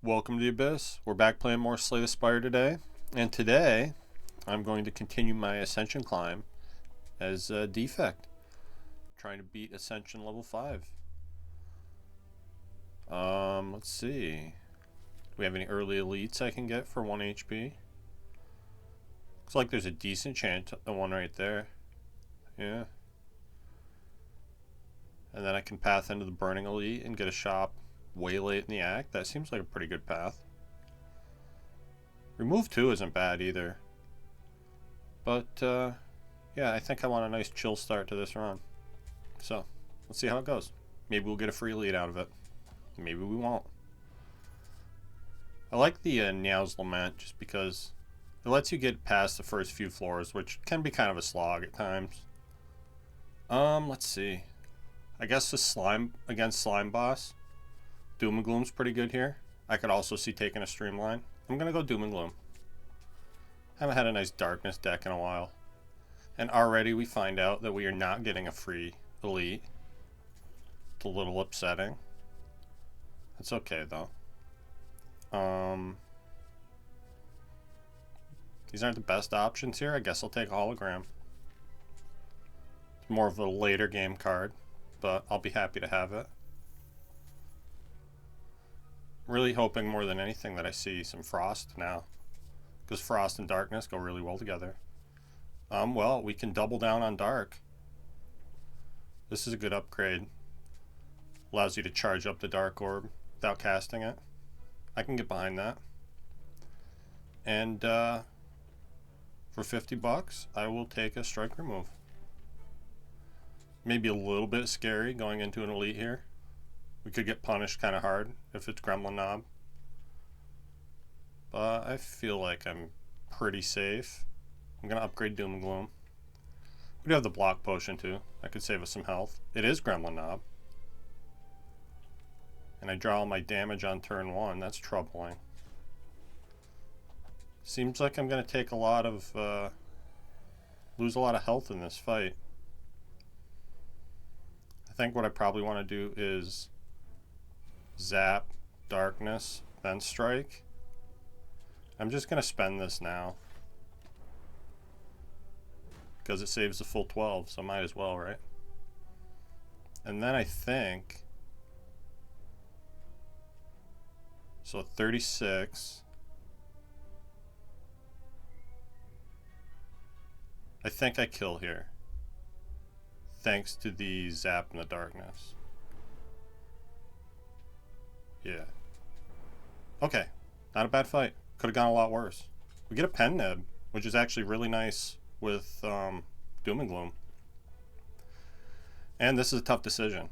Welcome to the Abyss. We're back playing more Slay the Spire today. And today, I'm going to continue my Ascension climb as Defect. Trying to beat Ascension level 5. Let's see. Do we have any early elites I can get for 1 HP? Looks like there's a decent chance of one right there. Yeah. And then I can path into the Burning Elite and get a shop way late in the act. That seems like a pretty good path. Remove 2 isn't bad either. But, yeah, I think I want a nice chill start to this run. So, let's see how it goes. Maybe we'll get a free lead out of it. Maybe we won't. I like the Niao's Lament just because it lets you get past the first few floors, which can be kind of a slog at times. Let's see. I guess the slime against slime boss, Doom and Gloom's pretty good here. I could also see taking a streamline. I'm gonna go Doom and Gloom. Haven't had a nice darkness deck in a while. And already we find out that we are not getting a free elite. It's a little upsetting. It's okay though. These aren't the best options here. I guess I'll take a hologram. It's more of a later game card, but I'll be happy to have it. Really hoping more than anything that I see some frost now, because frost and darkness go really well together. Well, we can double down on dark. This is a good upgrade. Allows you to charge up the dark orb without casting it. I can get behind that. And for 50 bucks, I will take a strike remove. Maybe a little bit scary going into an elite here. We could get punished kind of hard if it's Gremlin Knob. But I feel like I'm pretty safe. I'm going to upgrade Doom and Gloom. We do have the block potion too. That could save us some health. It is Gremlin Knob. And I draw all my damage on turn 1. That's troubling. Seems like I'm going to take a lot of... lose a lot of health in this fight. I think what I probably want to do is zap, darkness, then strike. I'm just going to spend this now. Because it saves the full 12, so might as well, right? And then I think... So 36. I think I kill here. Thanks to the zap in the darkness. Yeah. Okay. Not a bad fight. Could have gone a lot worse. We get a pen nib, which is actually really nice with Doom and Gloom. And this is a tough decision.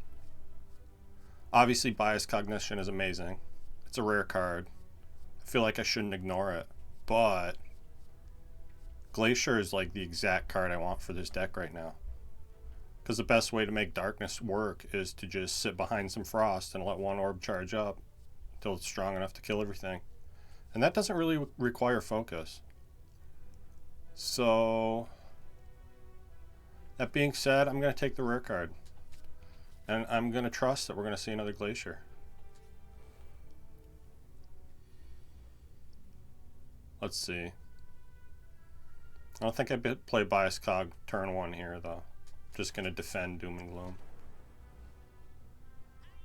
Obviously, Bias Cognition is amazing. It's a rare card. I feel like I shouldn't ignore it. But Glacier is like the exact card I want for this deck right now. Because the best way to make darkness work is to just sit behind some frost and let one orb charge up until it's strong enough to kill everything. And that doesn't really require focus. So, that being said, I'm going to take the rare card. And I'm going to trust that we're going to see another Glacier. Let's see. I don't think I play Bias Cog turn 1 here, though. Just going to defend Doom and Gloom.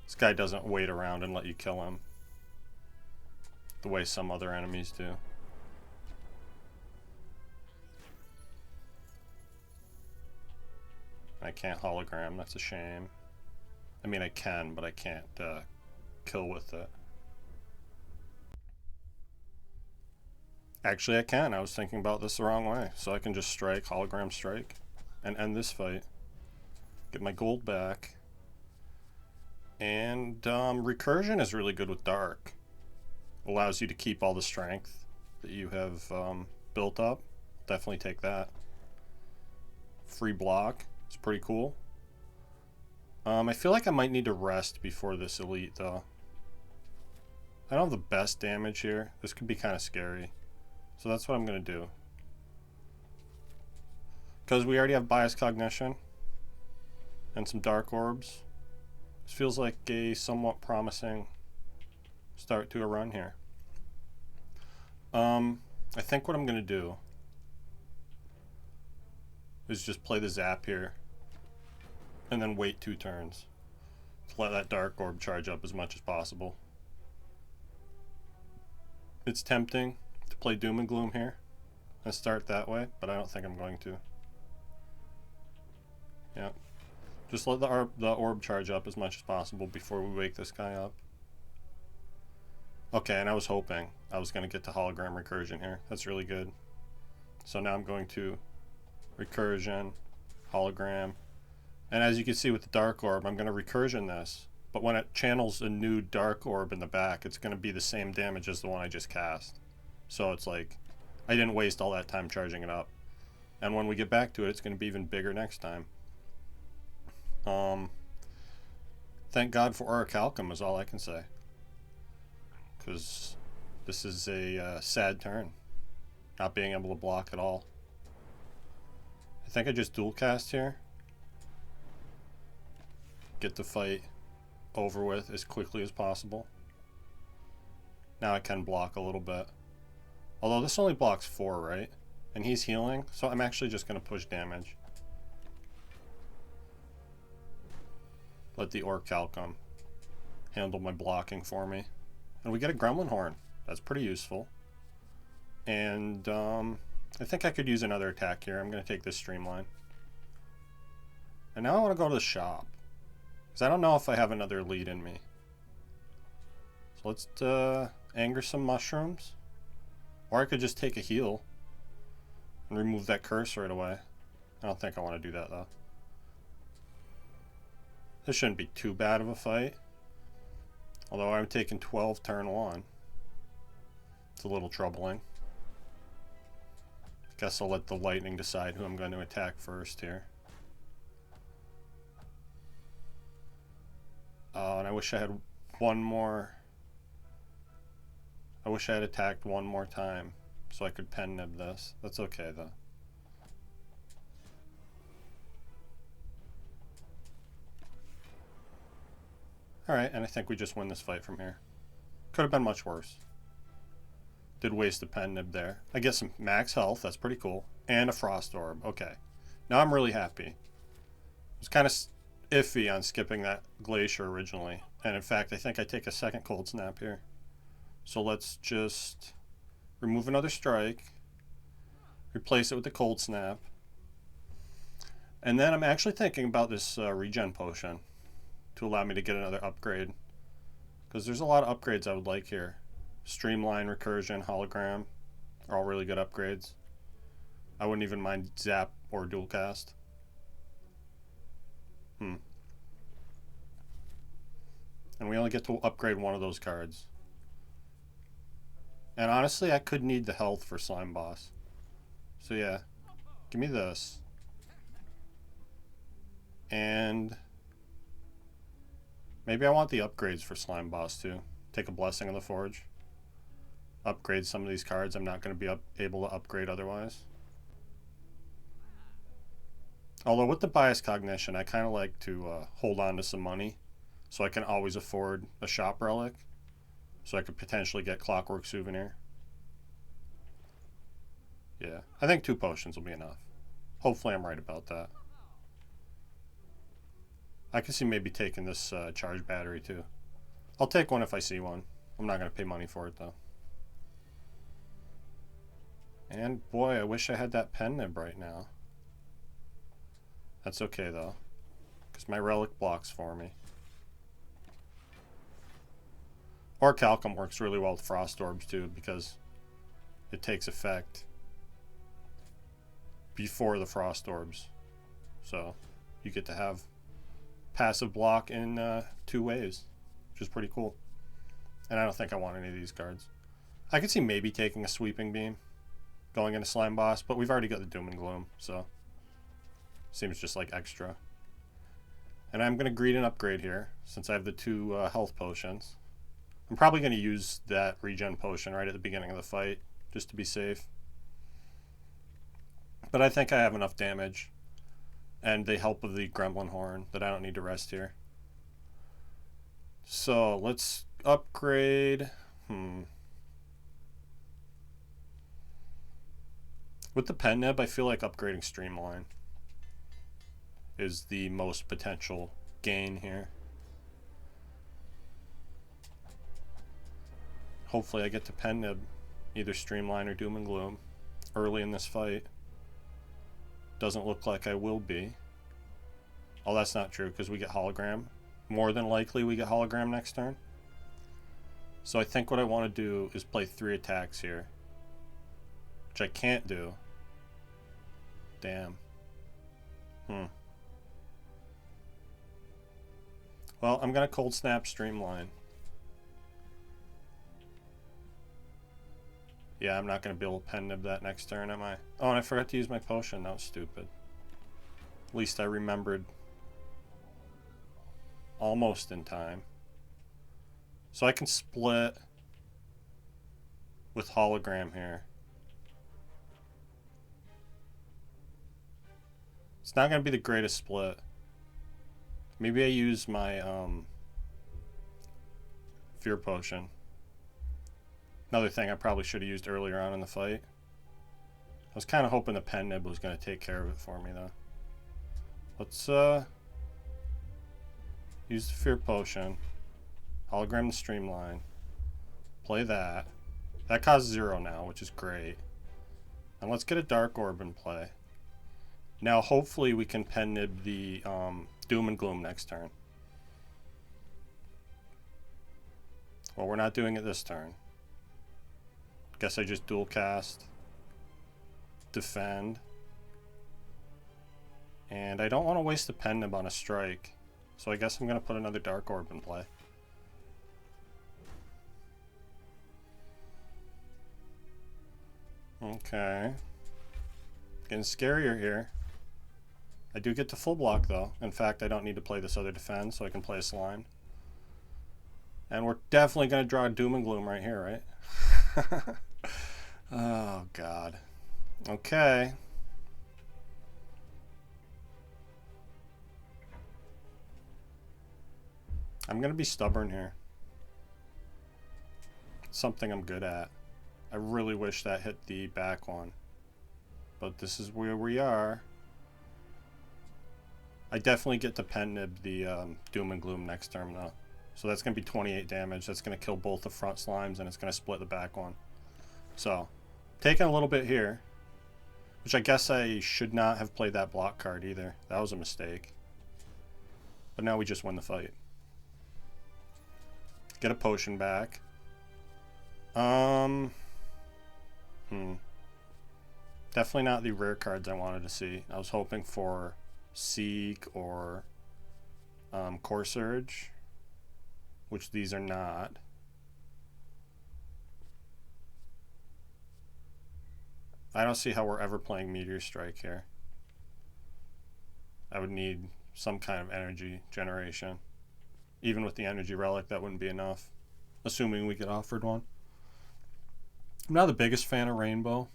This guy doesn't wait around and let you kill him the way some other enemies do. I can't hologram, that's a shame. I mean, I can, but I can't kill with it. Actually, I can. I was thinking about this the wrong way. So I can just strike, hologram strike, and end this fight. Get my gold back. And recursion is really good with dark. Allows you to keep all the strength that you have built up. Definitely take that. Free block. It's pretty cool. I feel like I might need to rest before this elite, though. I don't have the best damage here. This could be kind of scary. So that's what I'm going to do. Because we already have Bias Cognition and some Dark Orbs. This feels like a somewhat promising start to a run here. I think what I'm going to do is just play the zap here and then wait 2 turns to let that dark orb charge up as much as possible. It's tempting to play Doom and Gloom here and start that way, but I don't think I'm going to. Yeah. Just let the orb charge up as much as possible before we wake this guy up. Okay, and I was hoping I was going to get to hologram recursion here. That's really good. So now I'm going to recursion, hologram, and as you can see with the dark orb, I'm going to recursion this, but when it channels a new dark orb in the back, it's going to be the same damage as the one I just cast. So it's like, I didn't waste all that time charging it up. And when we get back to it, it's going to be even bigger next time. Thank God for Orichalcum is all I can say. Because this is a sad turn. Not being able to block at all. I think I just dual cast here. Get the fight over with as quickly as possible. Now I can block a little bit. Although this only blocks 4, right? And he's healing, so I'm actually just going to push damage. Let the Orichalcum handle my blocking for me. And we get a Gremlin Horn. That's pretty useful. And I think I could use another attack here. I'm going to take this Streamline. And now I want to go to the shop. Because I don't know if I have another lead in me. So let's anger some mushrooms. Or I could just take a heal. And remove that curse right away. I don't think I want to do that though. This shouldn't be too bad of a fight. Although I'm taking 12 turn 1. It's a little troubling. Guess I'll let the lightning decide who I'm going to attack first here. Oh, and I wish I had one more. I wish I had attacked one more time so I could pen nib this. That's okay though. Alright, and I think we just win this fight from here. Could have been much worse. Did waste a pen nib there. I get some max health, that's pretty cool. And a frost orb, okay. Now I'm really happy. I was kind of iffy on skipping that glacier originally. And in fact, I think I take a second cold snap here. So let's just remove another strike. Replace it with the cold snap. And then I'm actually thinking about this regen potion to allow me to get another upgrade. Because there's a lot of upgrades I would like here. Streamline, recursion, hologram are all really good upgrades. I wouldn't even mind zap or dual cast. And we only get to upgrade one of those cards. And honestly, I could need the health for Slime Boss. So yeah, give me this. And maybe I want the upgrades for Slime Boss too. Take a Blessing of the Forge. Upgrade some of these cards I'm not going to be able to upgrade otherwise. Although with the Bias Cognition, I kind of like to hold on to some money so I can always afford a shop relic. So I could potentially get Clockwork Souvenir. Yeah, I think 2 potions will be enough. Hopefully I'm right about that. I can see maybe taking this charge battery too. I'll take one if I see one. I'm not going to pay money for it though. And boy, I wish I had that pen nib right now. That's okay though, because my relic blocks for me. Orichalcum works really well with Frost Orbs too, because it takes effect before the Frost Orbs. So you get to have passive block in 2 ways, which is pretty cool. And I don't think I want any of these cards. I could see maybe taking a Sweeping Beam, going into Slime Boss, but we've already got the Doom and Gloom, so seems just like extra. And I'm going to greed an upgrade here, since I have the 2 health potions. I'm probably going to use that regen potion right at the beginning of the fight, just to be safe. But I think I have enough damage, and the help of the Gremlin Horn, that I don't need to rest here. So let's upgrade. With the pen nib, I feel like upgrading streamline is the most potential gain here. Hopefully I get to pen nib either streamline or doom and gloom early in this fight. Doesn't look like I will be. Oh, that's not true because we get hologram. More than likely we get hologram next turn. So I think what I want to do is play 3 attacks here, which I can't do. Damn. Well, I'm going to cold snap streamline. Yeah, I'm not going to be able to pen nib that next turn, am I? Oh, and I forgot to use my potion. That was stupid. At least I remembered almost in time. So I can split with hologram here. It's not going to be the greatest split. Maybe I use my fear potion. Another thing I probably should have used earlier on in the fight. I was kind of hoping the pen nib was going to take care of it for me though. Let's use the fear potion. Hologram the streamline. Play that. That costs 0 now, which is great. And let's get a dark orb in play. Now hopefully we can pen nib the doom and gloom next turn. Well, we're not doing it this turn. Guess I just dual cast. Defend. And I don't want to waste the pen nib on a strike. So I guess I'm going to put another dark orb in play. Okay. Getting scarier here. I do get to full block though. In fact, I don't need to play this other defend, so I can play a slime. And we're definitely going to draw a doom and gloom right here, right? Oh, God. Okay. I'm going to be stubborn here. Something I'm good at. I really wish that hit the back one. But this is where we are. I definitely get to pen nib the doom and gloom next turn though. So that's going to be 28 damage. That's going to kill both the front slimes and it's going to split the back one. So, taking a little bit here. Which I guess I should not have played that block card either. That was a mistake. But now we just win the fight. Get a potion back. Definitely not the rare cards I wanted to see. I was hoping for Seek or Core Surge, which these are not. I don't see how we're ever playing Meteor Strike here. I would need some kind of energy generation. Even with the energy relic, that wouldn't be enough. Assuming we get offered one. I'm not the biggest fan of Rainbow.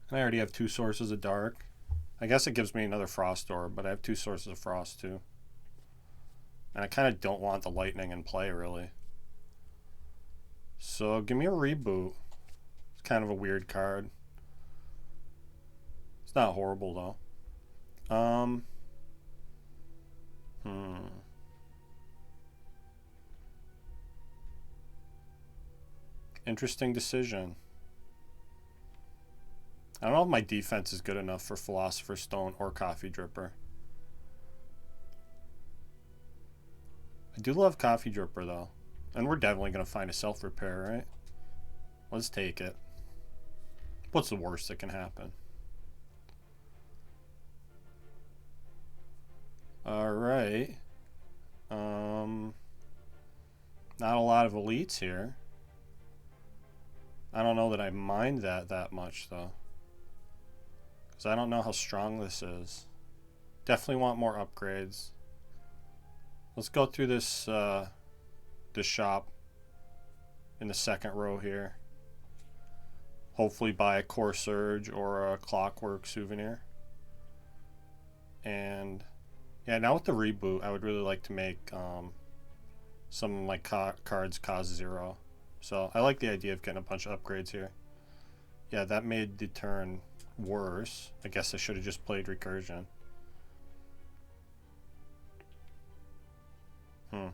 And I already have 2 sources of dark. I guess it gives me another Frost Orb, but I have 2 sources of Frost too. And I kind of don't want the lightning in play, really. So give me a reboot. It's kind of a weird card. It's not horrible though. Interesting decision. I don't know if my defense is good enough for Philosopher's Stone or Coffee Dripper. I do love Coffee Dripper though. And we're definitely going to find a self-repair, right? Let's take it. What's the worst that can happen? Alright. Not a lot of elites here. I don't know that I mind that much, though. Because I don't know how strong this is. Definitely want more upgrades. Let's go through this shop in the second row here. Hopefully buy a Core Surge or a Clockwork souvenir. And Yeah, now with the reboot, I would really like to make some of my cards cost 0. So I like the idea of getting a bunch of upgrades here. Yeah, that made the turn worse. I guess I should have just played recursion. I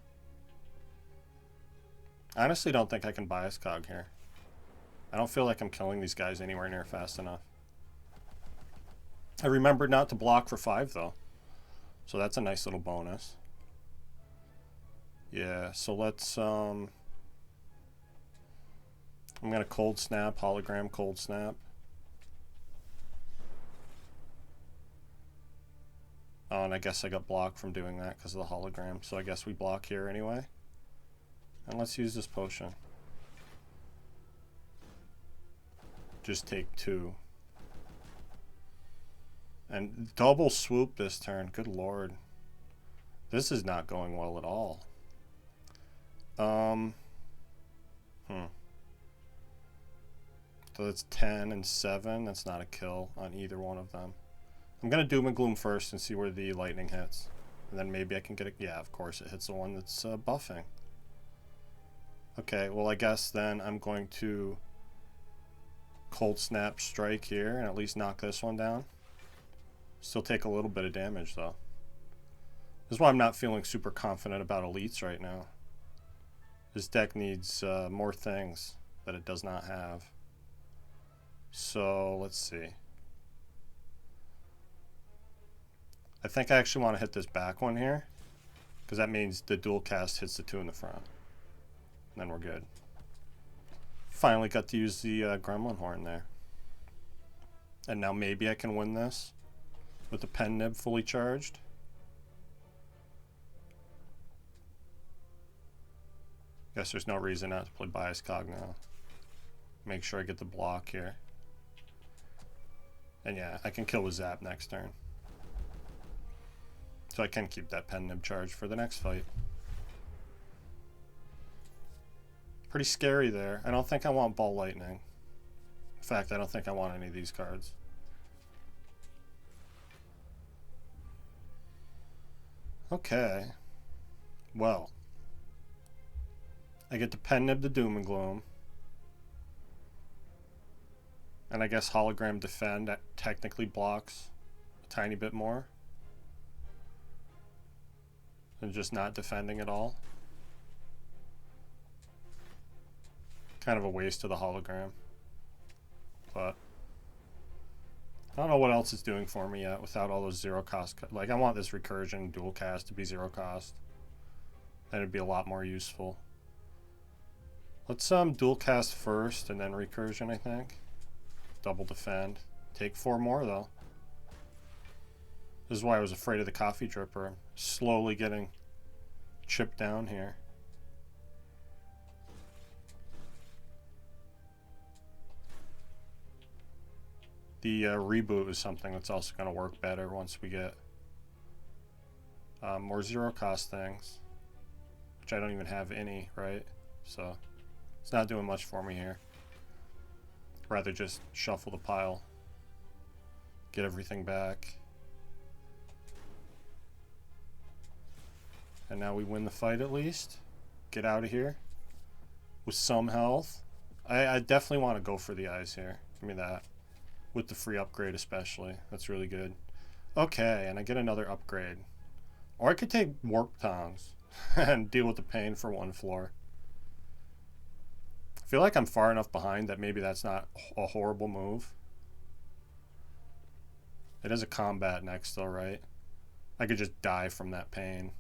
honestly don't think I can bias cog here. I don't feel like I'm killing these guys anywhere near fast enough. I remembered not to block for 5 though. So that's a nice little bonus. Yeah, so let's I'm gonna cold snap, hologram cold snap. Oh, and I guess I got blocked from doing that because of the hologram. So I guess we block here anyway. And let's use this potion. Just take 2. And double swoop this turn. Good lord. This is not going well at all. So that's 10 and 7. That's not a kill on either one of them. I'm going to doom and gloom first and see where the lightning hits. And then maybe I can get it. Yeah, of course it hits the one that's buffing. Okay, well I guess then I'm going to cold snap strike here and at least knock this one down. Still take a little bit of damage though. This is why I'm not feeling super confident about elites right now. This deck needs more things that it does not have. So let's see. I think I actually want to hit this back one here, because that means the dual cast hits the 2 in the front. And then we're good. Finally got to use the gremlin horn there. And now maybe I can win this with the pen nib fully charged. Guess there's no reason not to play bias cog now. Make sure I get the block here. And yeah, I can kill with zap next turn. So I can keep that pen nib charged for the next fight. Pretty scary there. I don't think I want ball lightning. In fact, I don't think I want any of these cards. Okay. Well. I get to pen nib the doom and gloom. And I guess hologram defend that technically blocks a tiny bit more than just not defending at all. Kind of a waste of the hologram. But I don't know what else it's doing for me yet without all those 0 cost. Like I want this recursion dual cast to be 0 cost. Then it'd be a lot more useful. Let's dual cast first and then recursion, I think. Double defend. Take 4 more though. This is why I was afraid of the coffee dripper. I'm slowly getting chipped down here. The reboot is something that's also going to work better once we get more 0 cost things, which I don't even have any, right? So it's not doing much for me here. Rather just shuffle the pile, get everything back. And now we win the fight at least. Get out of here with some health. I definitely want to go for the eyes here. Give me that. With the free upgrade especially. That's really good. Okay, and I get another upgrade. Or I could take warp tongs and deal with the pain for 1 floor. I feel like I'm far enough behind that maybe that's not a horrible move. It is a combat next though, right? I could just die from that pain.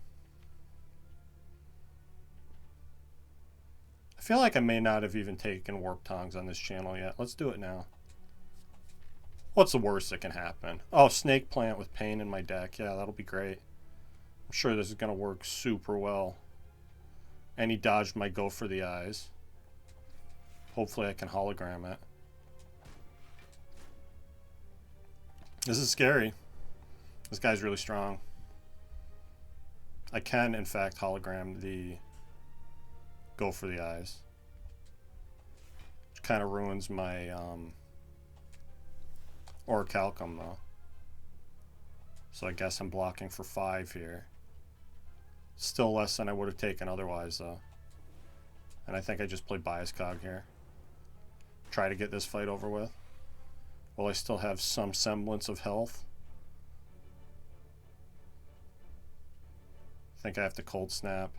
I feel like I may not have even taken warp tongs on this channel yet. Let's do it now. What's the worst that can happen? Oh, snake plant with pain in my deck. Yeah, that'll be great. I'm sure this is going to work super well. And he dodged my go for the eyes. Hopefully I can hologram it. This is scary. This guy's really strong. I can, in fact, hologram the go for the eyes. Which kind of ruins my orichalcum, though. So I guess I'm blocking for 5 here. Still less than I would have taken otherwise, though. And I think I just play Bias Cog here. Try to get this fight over with. While I still have some semblance of health. I think I have to cold snap.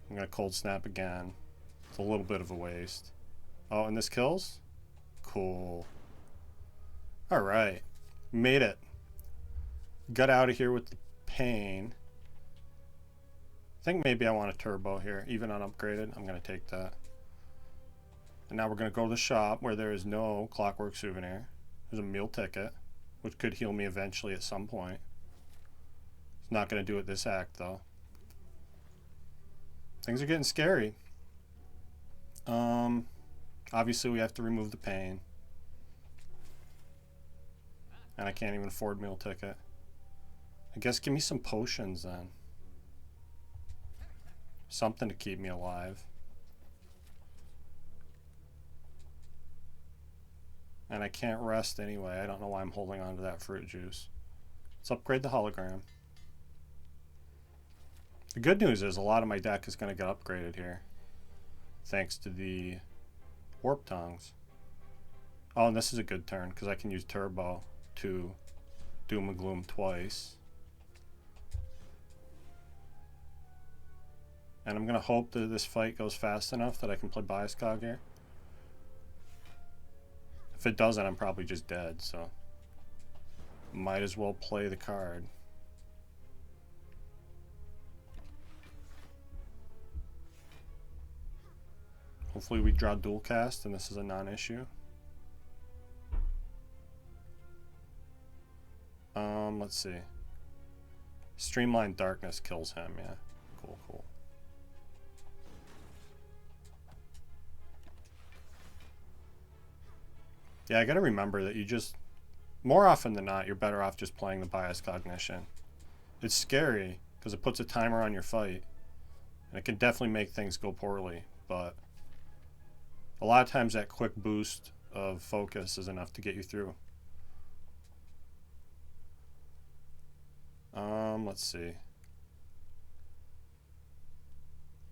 I'm going to cold snap again. It's a little bit of a waste. Oh, and this kills? Cool. Alright. Made it. Got out of here with the pain. I think maybe I want a turbo here. Even unupgraded. I'm going to take that. And now we're going to go to the shop where there is no Clockwork Souvenir. There's a meal ticket, which could heal me eventually at some point. It's not going to do it this act, though. Things are getting scary. Obviously we have to remove the pain. And I can't even afford meal ticket. I guess give me some potions then. Something to keep me alive. And I can't rest anyway. I don't know why I'm holding on to that fruit juice. Let's upgrade the hologram. The good news is a lot of my deck is going to get upgraded here. Thanks to the warp tongues. Oh, and this is a good turn because I can use turbo to doom and gloom twice. And I'm going to hope that this fight goes fast enough that I can play Bias Cog here. If it doesn't, I'm probably just dead, so might as well play the card. Hopefully we draw dual cast and this is a non-issue. Let's see. Streamlined Darkness kills him, yeah. Cool, cool. Yeah, I gotta remember that you just, more often than not, you're better off just playing the Bias Cognition. It's scary, because it puts a timer on your fight, and it can definitely make things go poorly, but a lot of times that quick boost of focus is enough to get you through. Let's see.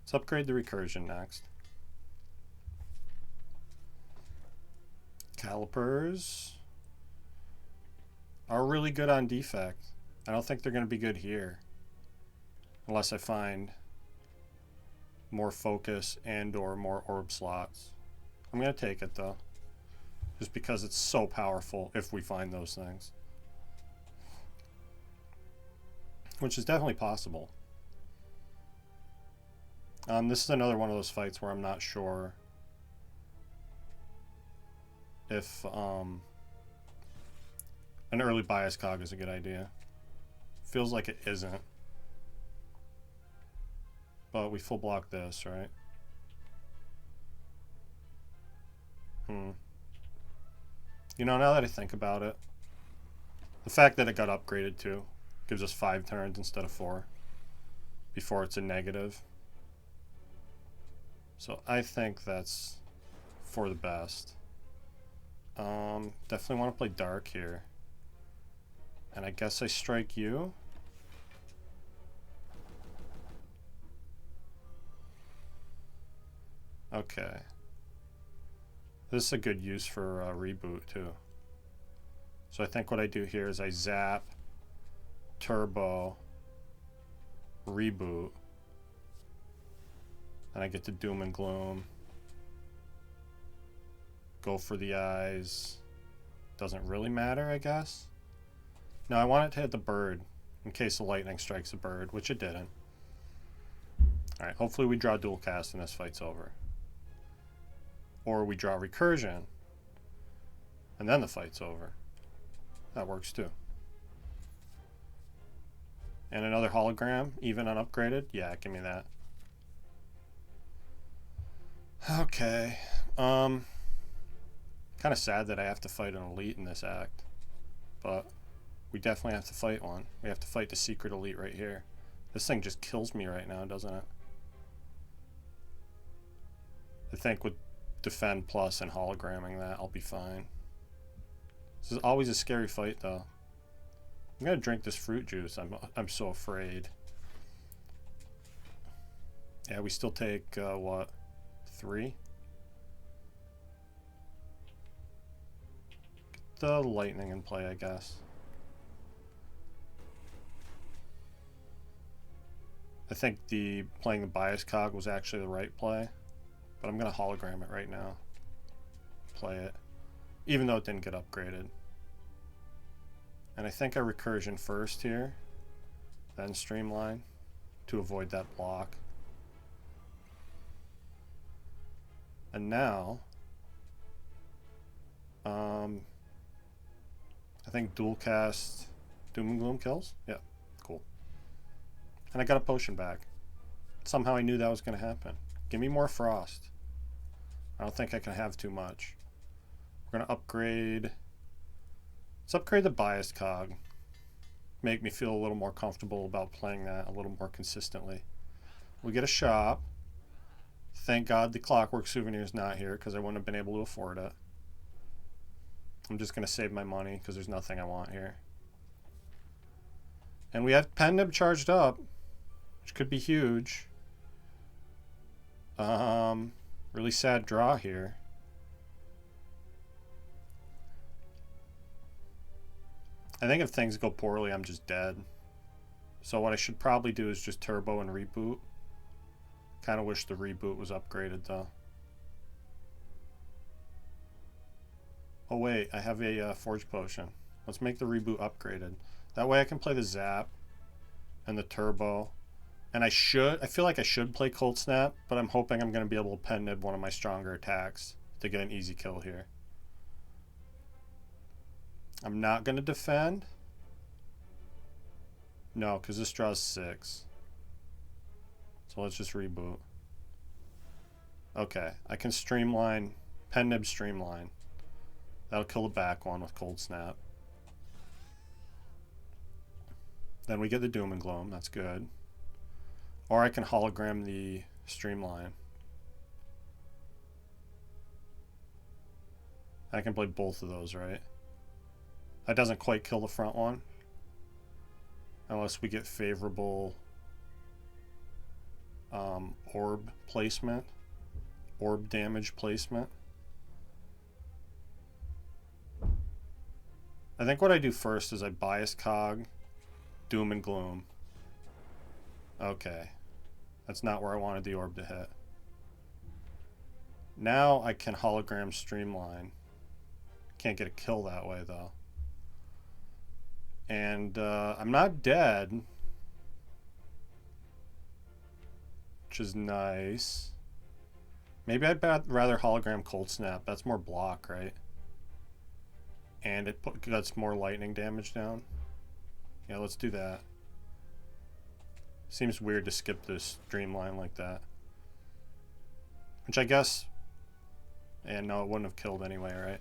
Let's upgrade the recursion next. Calipers are really good on Defect. I don't think they're going to be good here. Unless I find more focus and or more orb slots. I'm going to take it though. Just because it's so powerful if we find those things. Which is definitely possible. This is another one of those fights where I'm not sure if an early Bias Cog is a good idea. Feels like it isn't. But we full block this, right? You know, now that I think about it, the fact that it got upgraded too gives us 5 turns instead of 4 before it's a negative. So I think that's for the best. Definitely want to play dark here. And I guess I strike you. Okay. This is a good use for reboot too. So I think what I do here is I zap, turbo, reboot, and I get to doom and gloom. Go for the eyes. Doesn't really matter, I guess. No, I want it to hit the bird in case the lightning strikes the bird, which it didn't. Alright, hopefully we draw dual cast and this fight's over. Or we draw recursion and then the fight's over. That works too. And another hologram, even unupgraded? Yeah, give me that. Okay. Kind of sad that I have to fight an elite in this act. But we definitely have to fight one. We have to fight the secret elite right here. This thing just kills me right now, doesn't it? I think with Defend Plus and hologramming that, I'll be fine. This is always a scary fight, though. I'm gonna drink this fruit juice. I'm so afraid. Yeah, we still take what? 3? Get the lightning in play, I guess. I think playing the bias cog was actually the right play, but I'm gonna hologram it right now. Play it, even though it didn't get upgraded. And I think I recursion first here, then streamline to avoid that block. And now, I think dual cast Doom and Gloom kills. Yeah, cool. And I got a potion back. Somehow I knew that was going to happen. Give me more frost. I don't think I can have too much. We're going to upgrade. Let's upgrade the bias cog. Make me feel a little more comfortable about playing that a little more consistently. We get a shop. Thank God the Clockwork Souvenir is not here because I wouldn't have been able to afford it. I'm just going to save my money because there's nothing I want here. And we have Pendib charged up, which could be huge. Really sad draw here. I think if things go poorly, I'm just dead. So what I should probably do is just turbo and reboot. Kind of wish the reboot was upgraded though. Oh wait, I have a forge potion. Let's make the reboot upgraded. That way I can play the zap and the turbo. And I feel like I should play Cold Snap, but I'm hoping I'm going to be able to pen nib one of my stronger attacks to get an easy kill here. I'm not going to defend. No, because this draws 6. So let's just reboot. Okay, I can streamline, pen nib streamline. That'll kill the back one with Cold Snap. Then we get the Doom and Gloom, that's good. Or I can hologram the streamline. I can play both of those, right? That doesn't quite kill the front one. Unless we get favorable orb placement. Orb damage placement. I think what I do first is I bias cog, Doom and Gloom. Okay. That's not where I wanted the orb to hit. Now I can hologram streamline. Can't get a kill that way though. And I'm not dead, which is nice. Maybe I'd rather hologram Cold Snap. That's more block, right? And it gets more lightning damage down. Yeah, let's do that. Seems weird to skip this streamline like that. Which I guess... And no, it wouldn't have killed anyway, right?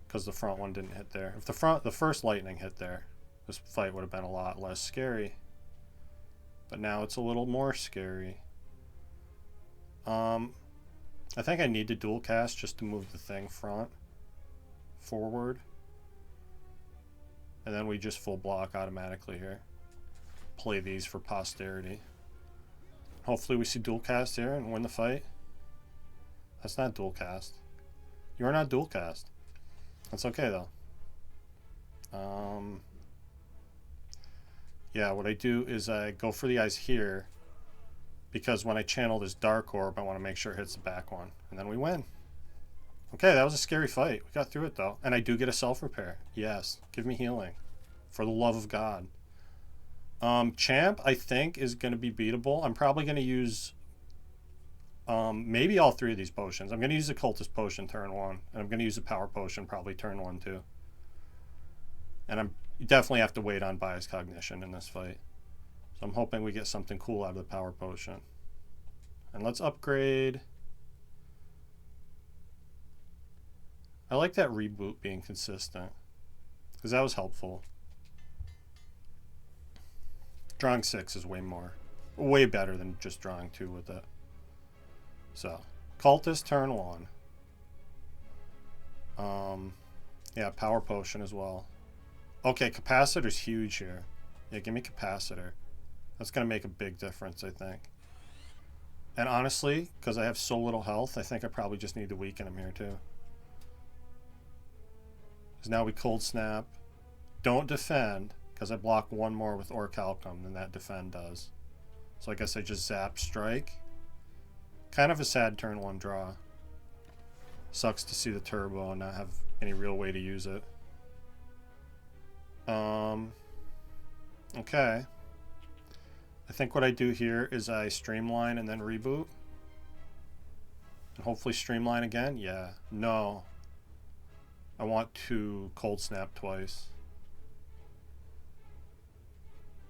Because the front one didn't hit there. If the first lightning hit there, this fight would have been a lot less scary. But now it's a little more scary. I think I need to dual cast just to move the thing forward. And then we just full block automatically here. Play these for posterity. Hopefully we see dual cast here and win the fight. That's not dual cast. You are not dual cast. That's okay though. Yeah, what I do is I go for the eyes here because when I channel this dark orb, I want to make sure it hits the back one, and then we win. Okay, that was a scary fight. We got through it though, and I do get a self-repair. Yes, give me healing, for the love of God. Champ, I think, is going to be beatable. I'm probably going to use maybe all 3 of these potions. I'm going to use the Cultist Potion turn 1, and I'm going to use the Power Potion probably turn 1 too. And you definitely have to wait on Bias Cognition in this fight. So I'm hoping we get something cool out of the Power Potion. And let's upgrade. I like that reboot being consistent, because that was helpful. Drawing 6 is way better than just drawing 2 with it. So, Cultist turn 1. Yeah, power potion as well. Okay, capacitor's huge here. Yeah, give me capacitor. That's going to make a big difference, I think. And honestly, because I have so little health, I think I probably just need to weaken him here too. Because now we cold snap. Don't defend, because I block one more with Orichalcum than that defend does. So I guess I just zap strike. Kind of a sad turn one draw. Sucks to see the turbo and not have any real way to use it. Okay. I think what I do here is I streamline and then reboot. And hopefully streamline again. Yeah. No. I want to cold snap twice.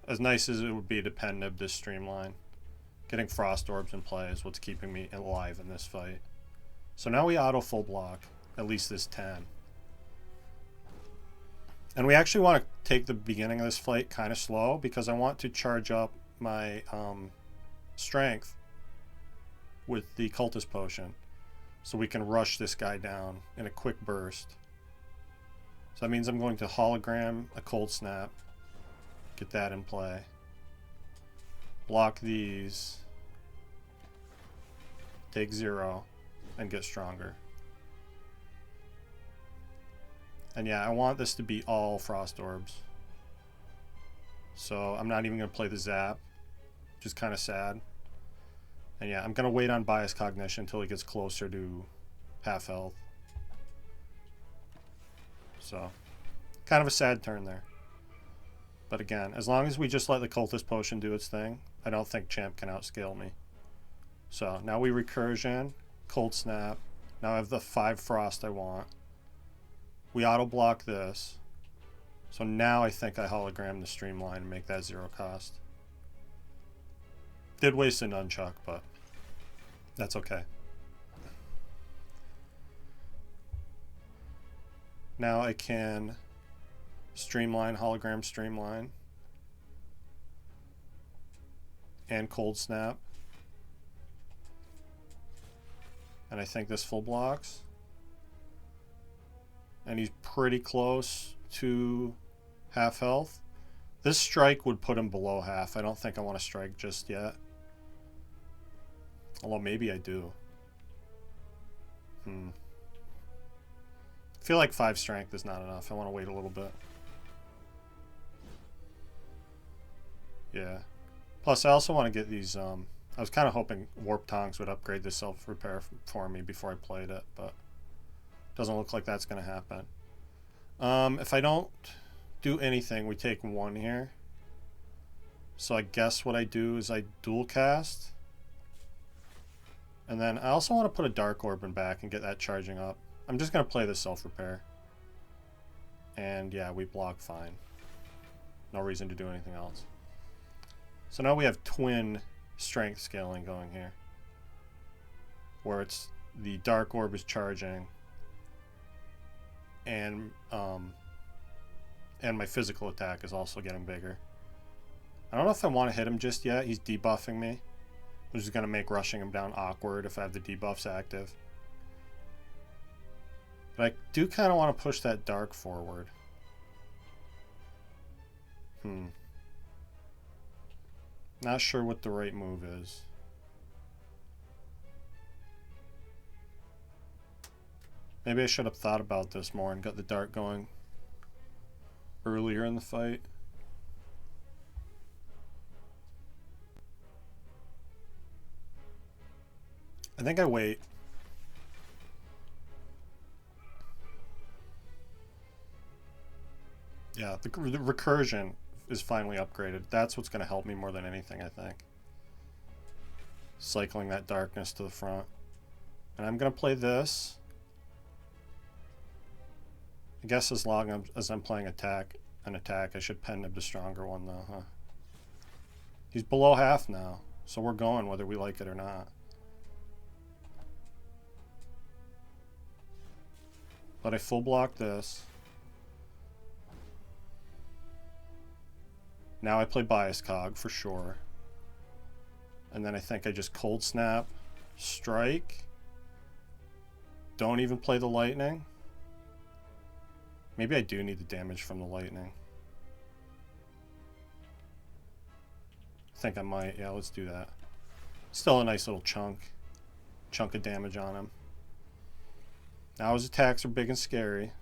As nice as it would be to pen nib this streamline, getting frost orbs in play is what's keeping me alive in this fight. So now we auto full block, at least this 10. And we actually want to take the beginning of this fight kind of slow because I want to charge up my strength with the cultist potion so we can rush this guy down in a quick burst. So that means I'm going to hologram a cold snap, get that in play, block these, take 0, and get stronger. And yeah, I want this to be all frost orbs. So I'm not even going to play the zap, which is kind of sad. And yeah, I'm going to wait on bias cognition until he gets closer to half health. So, kind of a sad turn there. But again, as long as we just let the cultist potion do its thing, I don't think champ can outscale me. So now we recursion, cold snap. Now I have the 5 frost I want. We auto block this. So now I think I hologram the streamline and make that 0 cost. Did waste a nunchuck, but that's okay. Now I can streamline, hologram streamline, and cold snap. And I think this full blocks. And he's pretty close to half health. This strike would put him below half. I don't think I want to strike just yet. Although maybe I do. I feel like 5 strength is not enough. I want to wait a little bit. Yeah. Plus, I also want to get these... I was kind of hoping Warp Tongs would upgrade the self-repair for me before I played it, but doesn't look like that's going to happen. If I don't do anything, we take 1 here. So I guess what I do is I dual cast. And then I also want to put a Dark Orb in back and get that charging up. I'm just going to play the self-repair. And yeah, we block fine. No reason to do anything else. So now we have twin strength scaling going here. Where it's the Dark Orb is charging. And my physical attack is also getting bigger. I don't know if I want to hit him just yet. He's debuffing me, which is going to make rushing him down awkward if I have the debuffs active. But I do kind of want to push that dark forward. Not sure what the right move is. Maybe I should have thought about this more and got the dark going earlier in the fight. I think I wait. Yeah, the recursion is finally upgraded. That's what's going to help me more than anything, I think. Cycling that darkness to the front. And I'm going to play this. I guess as long as I'm playing an attack, I should pen nib the stronger one though, huh? He's below half now, so we're going whether we like it or not. But I full block this. Now I play bias cog for sure. And then I think I just cold snap, strike. Don't even play the lightning. Maybe I do need the damage from the lightning. I think I might. Yeah, let's do that. Still a nice little chunk of damage on him. Now his attacks are big and scary,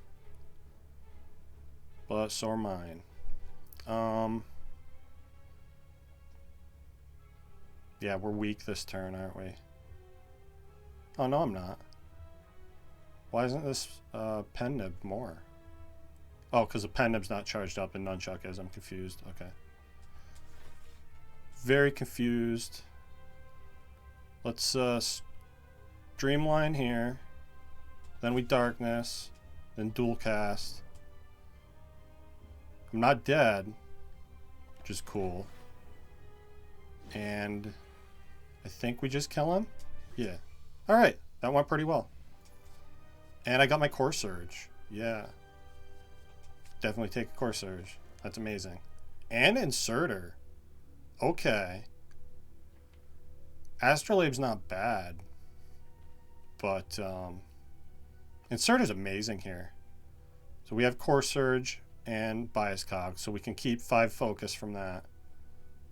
but so are mine. Yeah, we're weak this turn, aren't we? Oh, no, I'm not. Why isn't this pen nib more? Oh, because the pen nib's not charged up and nunchuck is. I'm confused. Okay. Very confused. Let's streamline here. Then we darkness. Then dual cast. I'm not dead, which is cool. And I think we just kill him? Yeah. Alright, that went pretty well. And I got my Core Surge. Yeah. Definitely take a Core Surge. That's amazing. And Inserter. Okay. Astrolabe's not bad. But Inserter's amazing here. So we have Core Surge and Bias Cog. So we can keep 5 focus from that.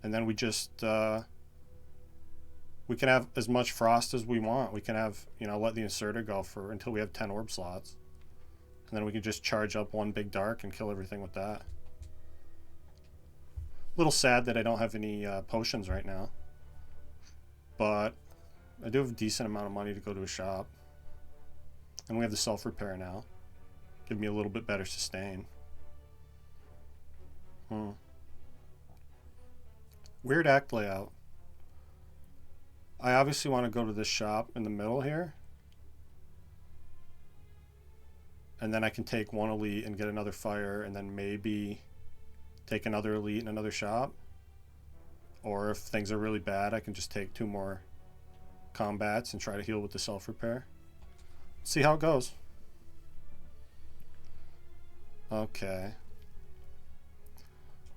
And then we just we can have as much frost as we want. We can have, you know, let the Inserter go for until we have 10 orb slots. And then we can just charge up one big dark and kill everything with that. A little sad that I don't have any potions right now. But I do have a decent amount of money to go to a shop. And we have the self-repair now. Give me a little bit better sustain. Weird act layout. I obviously want to go to this shop in the middle here. And then I can take one elite and get another fire, and then maybe take another elite in another shop. Or if things are really bad, I can just take 2 more combats and try to heal with the self-repair. See how it goes. Okay.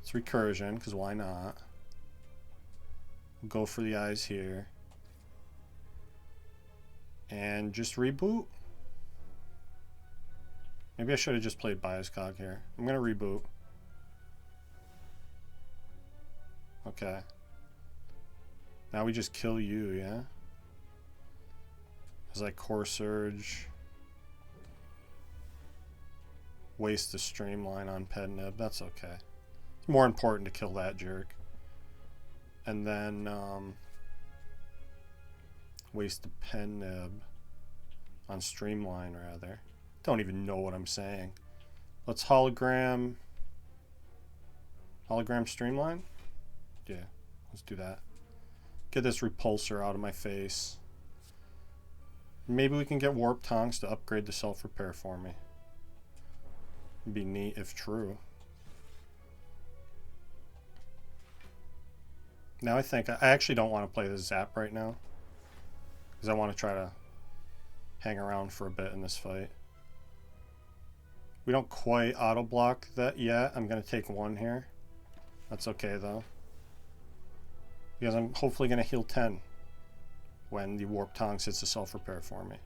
It's recursion, because why not? We'll go for the eyes here. And just reboot. Maybe I should have just played Bias Cog here. I'm going to reboot. Okay. Now we just kill you, yeah? It's like Core Surge. Waste the Streamline on Pednib. That's okay. It's more important to kill that jerk. And then waste the Pednib on Streamline, rather. Don't even know what I'm saying. Let's hologram Streamline? Yeah, let's do that. Get this repulsor out of my face. Maybe we can get Warp Tongs to upgrade the self-repair for me. It'd be neat if true. Now I think I actually don't want to play the Zap right now, because I want to try to hang around for a bit in this fight. We don't quite auto block that yet. I'm going to take 1 here. That's okay though, because I'm hopefully going to heal 10 when the Warp Tongs hits the self-repair for me.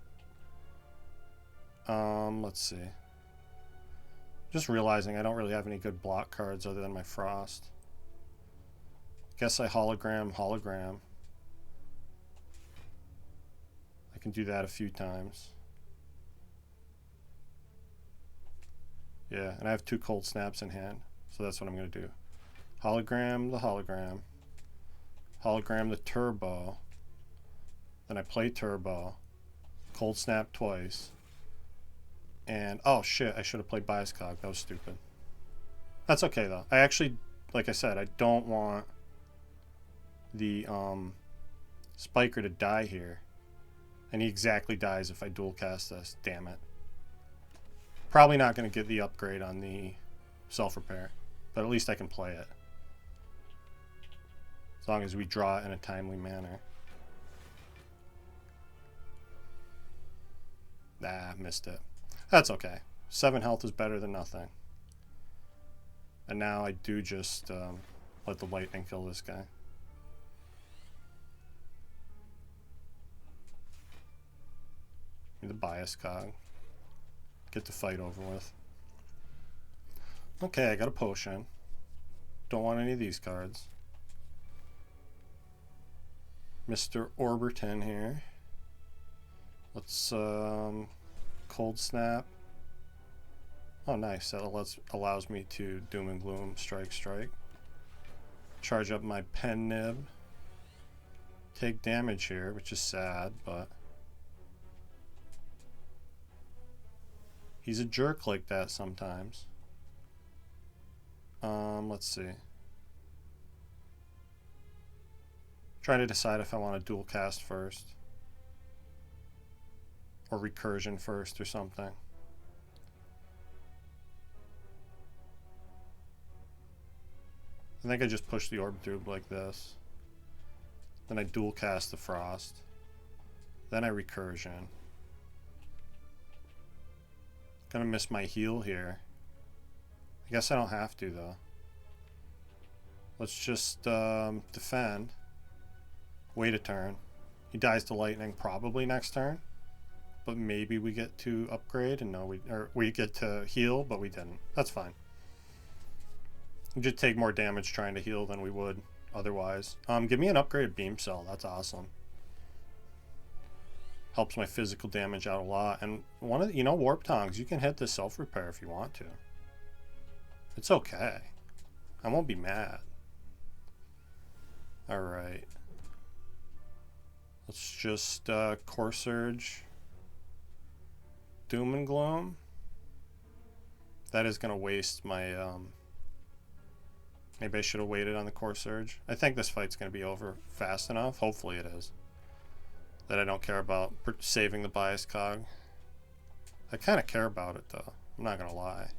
Let's see. Just realizing I don't really have any good block cards other than my Frost. Guess I hologram. I can do that a few times. Yeah, and I have 2 cold snaps in hand, so that's what I'm going to do. Hologram the hologram. Hologram the turbo. Then I play turbo. Cold snap twice. And, oh shit, I should have played Bias Cog. That was stupid. That's okay though. I actually, like I said, I don't want the Spiker to die here. And he exactly dies if I dual cast this. Damn it. Probably not going to get the upgrade on the self-repair, but at least I can play it. As long as we draw it in a timely manner. Ah, missed it. That's okay. 7 health is better than nothing. And now I do just let the lightning kill this guy. The Bias Cog. Get the fight over with. Okay, I got a potion. Don't want any of these cards. Mr. Orberton here. Let's cold snap. Oh, nice. That allows me to doom and gloom, strike. Charge up my pen nib. Take damage here, which is sad, but he's a jerk like that sometimes. Let's see. Trying to decide if I want to dual cast first or recursion first or something. I think I just push the orb through like this. Then I dual cast the frost. Then I recursion. Gonna miss my heal here. I guess I don't have to though. Let's just defend. Wait a turn. He dies to lightning probably next turn. But maybe we get to upgrade and no, we get to heal, but we didn't. That's fine. We just take more damage trying to heal than we would otherwise. Give me an upgraded beam cell. That's awesome. Helps my physical damage out a lot. And one of the, warp tongs, you can hit the self repair if you want to. It's okay. I won't be mad. All right. Let's just core surge. Doom and gloom. That is gonna waste my maybe I should have waited on the core surge. I think this fight's going to be over fast enough. Hopefully it is. That I don't care about saving the bias cog. I kind of care about it though. I'm not going to lie.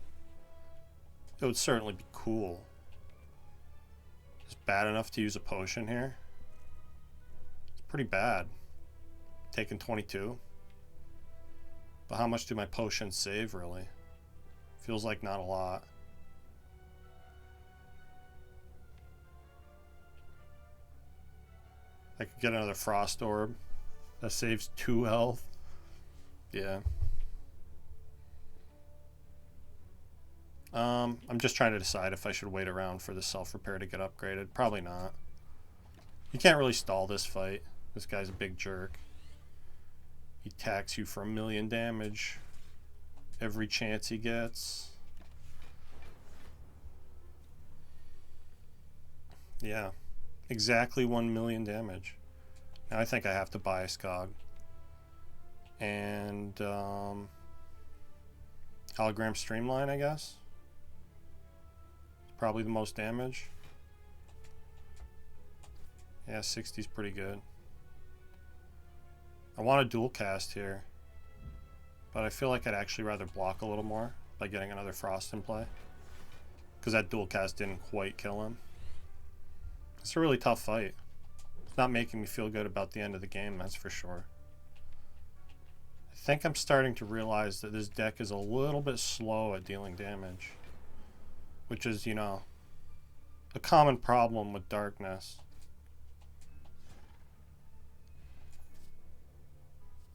It would certainly be cool. It's bad enough to use a potion here. It's pretty bad. Taking 22. But how much do my potions save really? Feels like not a lot. I could get another frost orb. That saves 2 health. Yeah. I'm just trying to decide if I should wait around for the self-repair to get upgraded. Probably not. You can't really stall this fight. This guy's a big jerk. He attacks you for 1,000,000 damage every chance he gets. Yeah. Exactly 1,000,000 damage. Now I think I have to buy a Skog. And hologram streamline, I guess. Probably the most damage. Yeah, 60 is pretty good. I want a dual cast here. But I feel like I'd actually rather block a little more by getting another frost in play. Because that dual cast didn't quite kill him. It's a really tough fight. It's not making me feel good about the end of the game, that's for sure. I think I'm starting to realize that this deck is a little bit slow at dealing damage. Which is, a common problem with darkness.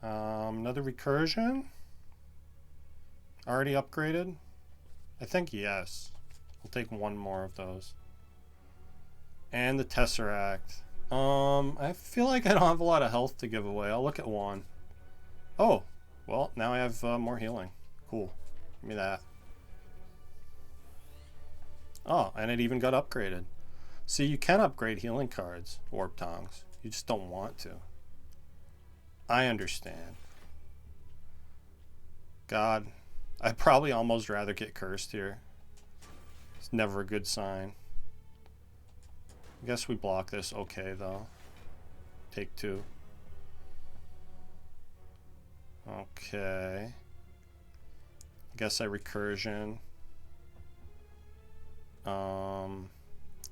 Another recursion? Already upgraded? I think yes. I'll take one more of those. And the Tesseract. I feel like I don't have a lot of health to give away. I'll look at one. Oh, well, now I have more healing. Cool. Give me that. Oh, and it even got upgraded. See, you can upgrade healing cards, Warp Tongs. You just don't want to. I understand. God, I'd probably almost rather get cursed here. It's never a good sign. I guess we block this okay, though. Take 2. Okay. I guess I recursion.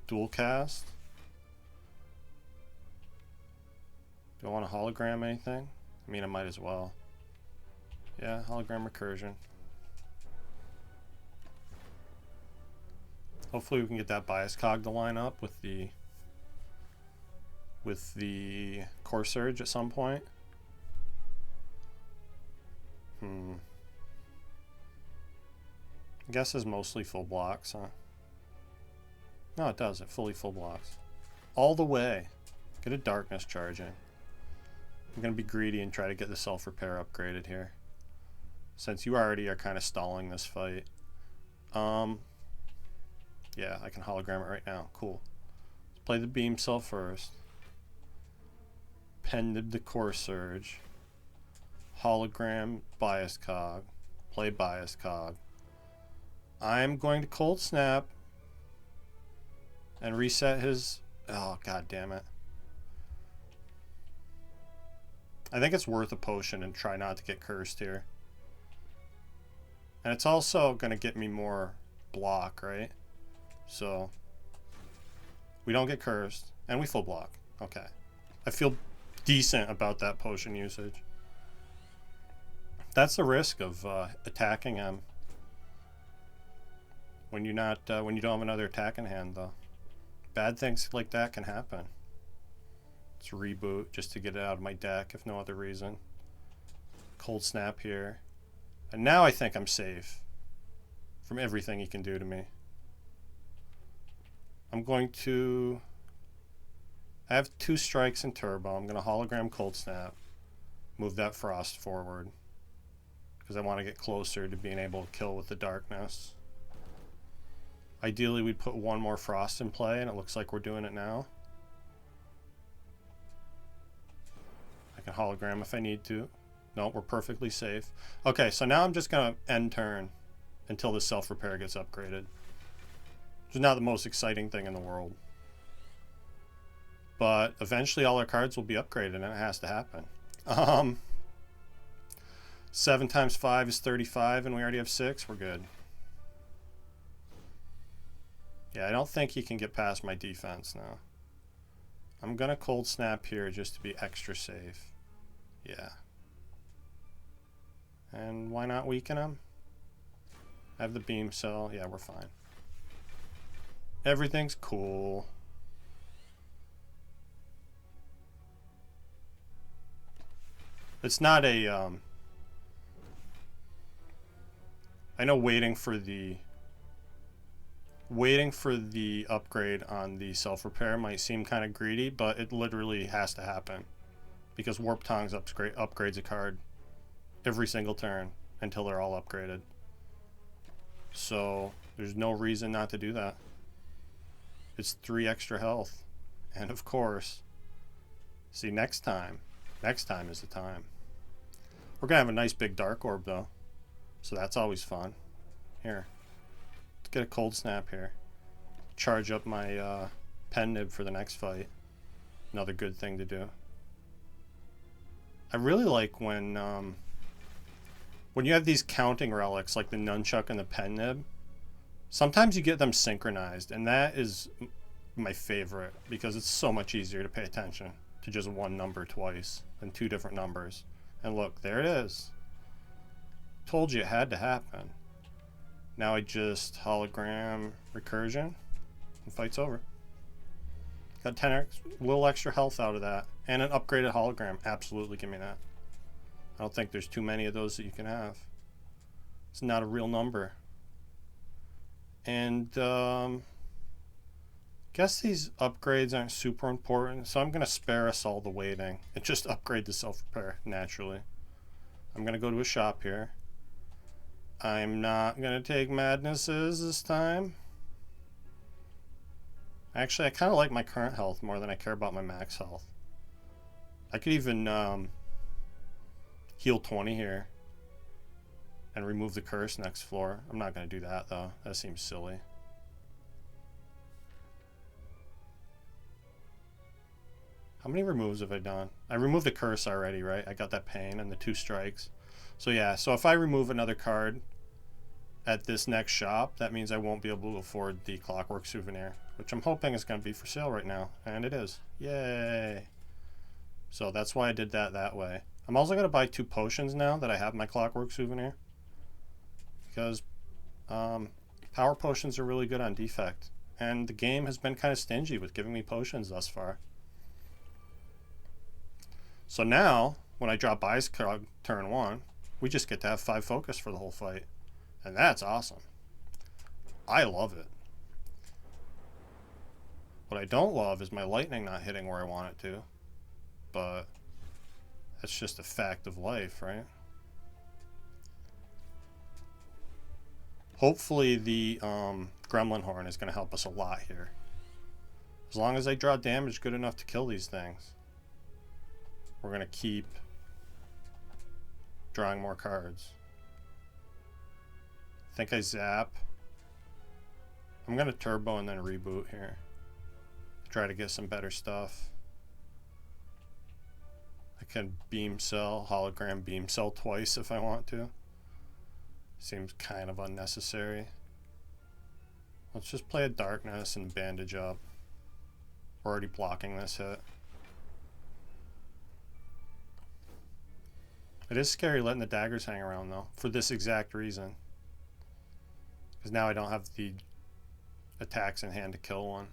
Dual cast. Do I want to hologram anything? I mean, I might as well. Yeah, hologram recursion. Hopefully we can get that bias cog to line up with the core surge at some point. I guess is mostly full blocks, huh? No, it does. It fully full blocks. All the way. Get a darkness charge in. I'm going to be greedy and try to get the self-repair upgraded here, since you already are kind of stalling this fight. Yeah, I can hologram it right now. Cool. Let's play the beam cell first. Pended the core surge. Hologram bias cog. Play bias cog. I'm going to cold snap and reset his... Oh, god damn it. I think it's worth a potion and try not to get cursed here. And it's also going to get me more block, right? So we don't get cursed and we full block. Okay. I feel decent about that potion usage. That's the risk of attacking him when you're not when you don't have another attack in hand, though. Bad things like that can happen. Let's reboot just to get it out of my deck, if no other reason. Cold snap here. And now I think I'm safe from everything he can do to me. I'm going to... I have 2 strikes in turbo. I'm going to hologram cold snap. Move that frost forward, because I want to get closer to being able to kill with the darkness. Ideally, we'd put 1 more frost in play, and it looks like we're doing it now. I can hologram if I need to. No, we're perfectly safe. Okay, so now I'm just going to end turn until the self-repair gets upgraded. Which is not the most exciting thing in the world. But eventually all our cards will be upgraded, and it has to happen. 7 times 5 is 35, and we already have 6. We're good. Yeah, I don't think he can get past my defense now. I'm going to cold snap here just to be extra safe. Yeah. And why not weaken him? I have the beam cell. Yeah, we're fine. Everything's cool. It's not a... I know waiting for the upgrade on the self-repair might seem kind of greedy, but it literally has to happen, because Warp Tongs upgrades a card every single turn until they're all upgraded. So there's no reason not to do that. It's 3 extra health. And of course, see, next time is the time. We're gonna have a nice big dark orb though, so that's always fun. Here, let's get a cold snap here. Charge up my pen nib for the next fight. Another good thing to do. I really like when you have these counting relics like the nunchuck and the pen nib. Sometimes you get them synchronized, and that is my favorite, because it's so much easier to pay attention to just 1 number twice than 2 different numbers. And look, there it is. Told you it had to happen. Now I just hologram recursion, and fight's over. Got 10 little extra health out of that, and an upgraded hologram. Absolutely, give me that. I don't think there's too many of those that you can have. It's not a real number. And guess these upgrades aren't super important, so I'm going to spare us all the waiting and just upgrade the self-repair naturally. I'm going to go to a shop here. I'm not going to take madnesses this time. Actually, I kind of like my current health more than I care about my max health. I could even heal 20 here and remove the curse next floor. I'm not going to do that, though. That seems silly. How many removes have I done? I removed a curse already, right? I got that pain and the 2 strikes. So yeah, so if I remove another card at this next shop, that means I won't be able to afford the Clockwork Souvenir, which I'm hoping is going to be for sale right now. And it is. Yay! So that's why I did that way. I'm also going to buy 2 potions now that I have my Clockwork Souvenir, because power potions are really good on Defect, and the game has been kind of stingy with giving me potions thus far. So now, when I drop Bias Cog turn 1, we just get to have 5 focus for the whole fight. And that's awesome. I love it. What I don't love is my lightning not hitting where I want it to. But that's just a fact of life, right? Hopefully the Gremlin Horn is going to help us a lot here. As long as I draw damage good enough to kill these things, we're going to keep drawing more cards. I think I zap. I'm going to turbo and then reboot here. Try to get some better stuff. I can beam cell, hologram beam cell twice if I want to. Seems kind of unnecessary. Let's just play a darkness and bandage up. We're already blocking this hit. It is scary letting the daggers hang around though, for this exact reason. Because now I don't have the attacks in hand to kill one.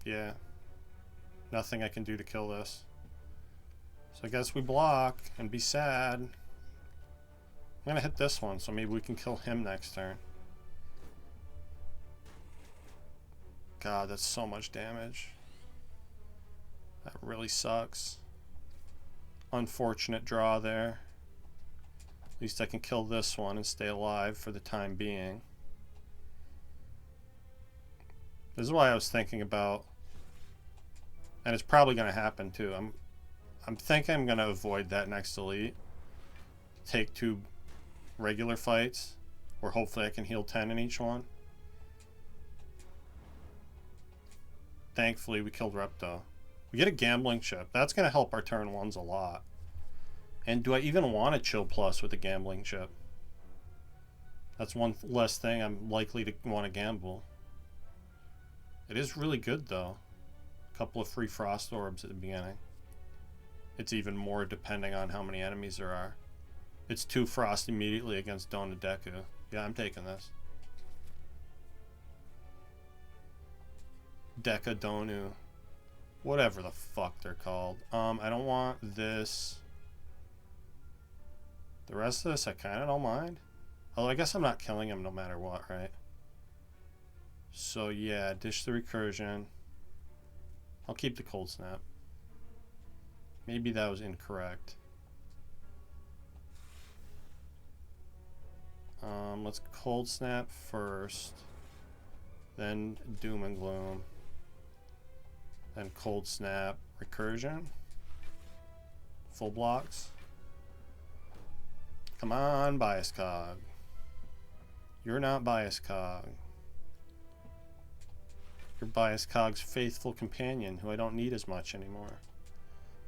Yeah. Nothing I can do to kill this. So I guess we block and be sad. I'm gonna hit this one, so maybe we can kill him next turn. God, that's so much damage. That really sucks. Unfortunate draw there. At least I can kill this one and stay alive for the time being. This is why I was thinking about, and it's probably going to happen too. I'm thinking I'm going to avoid that next elite. Take 2 regular fights, where hopefully I can heal 10 in each one. Thankfully, we killed Repto. We get a gambling chip. That's going to help our turn 1s a lot. And do I even want a chill plus with the gambling chip? That's one less thing I'm likely to want to gamble. It is really good though. A couple of free frost orbs at the beginning. It's even more depending on how many enemies there are. It's 2 frost immediately against Donadeku. Yeah, I'm taking this. Deka Donu. Whatever the fuck they're called. I don't want this. The rest of this I kind of don't mind. Although I guess I'm not killing him no matter what, right? So yeah, dish the recursion. I'll keep the cold snap. Maybe that was incorrect. Let's cold snap first. Then doom and gloom. Then cold snap recursion. Full blocks. Come on, bias cog. You're not bias cog. You're bias cog's faithful companion, who I don't need as much anymore.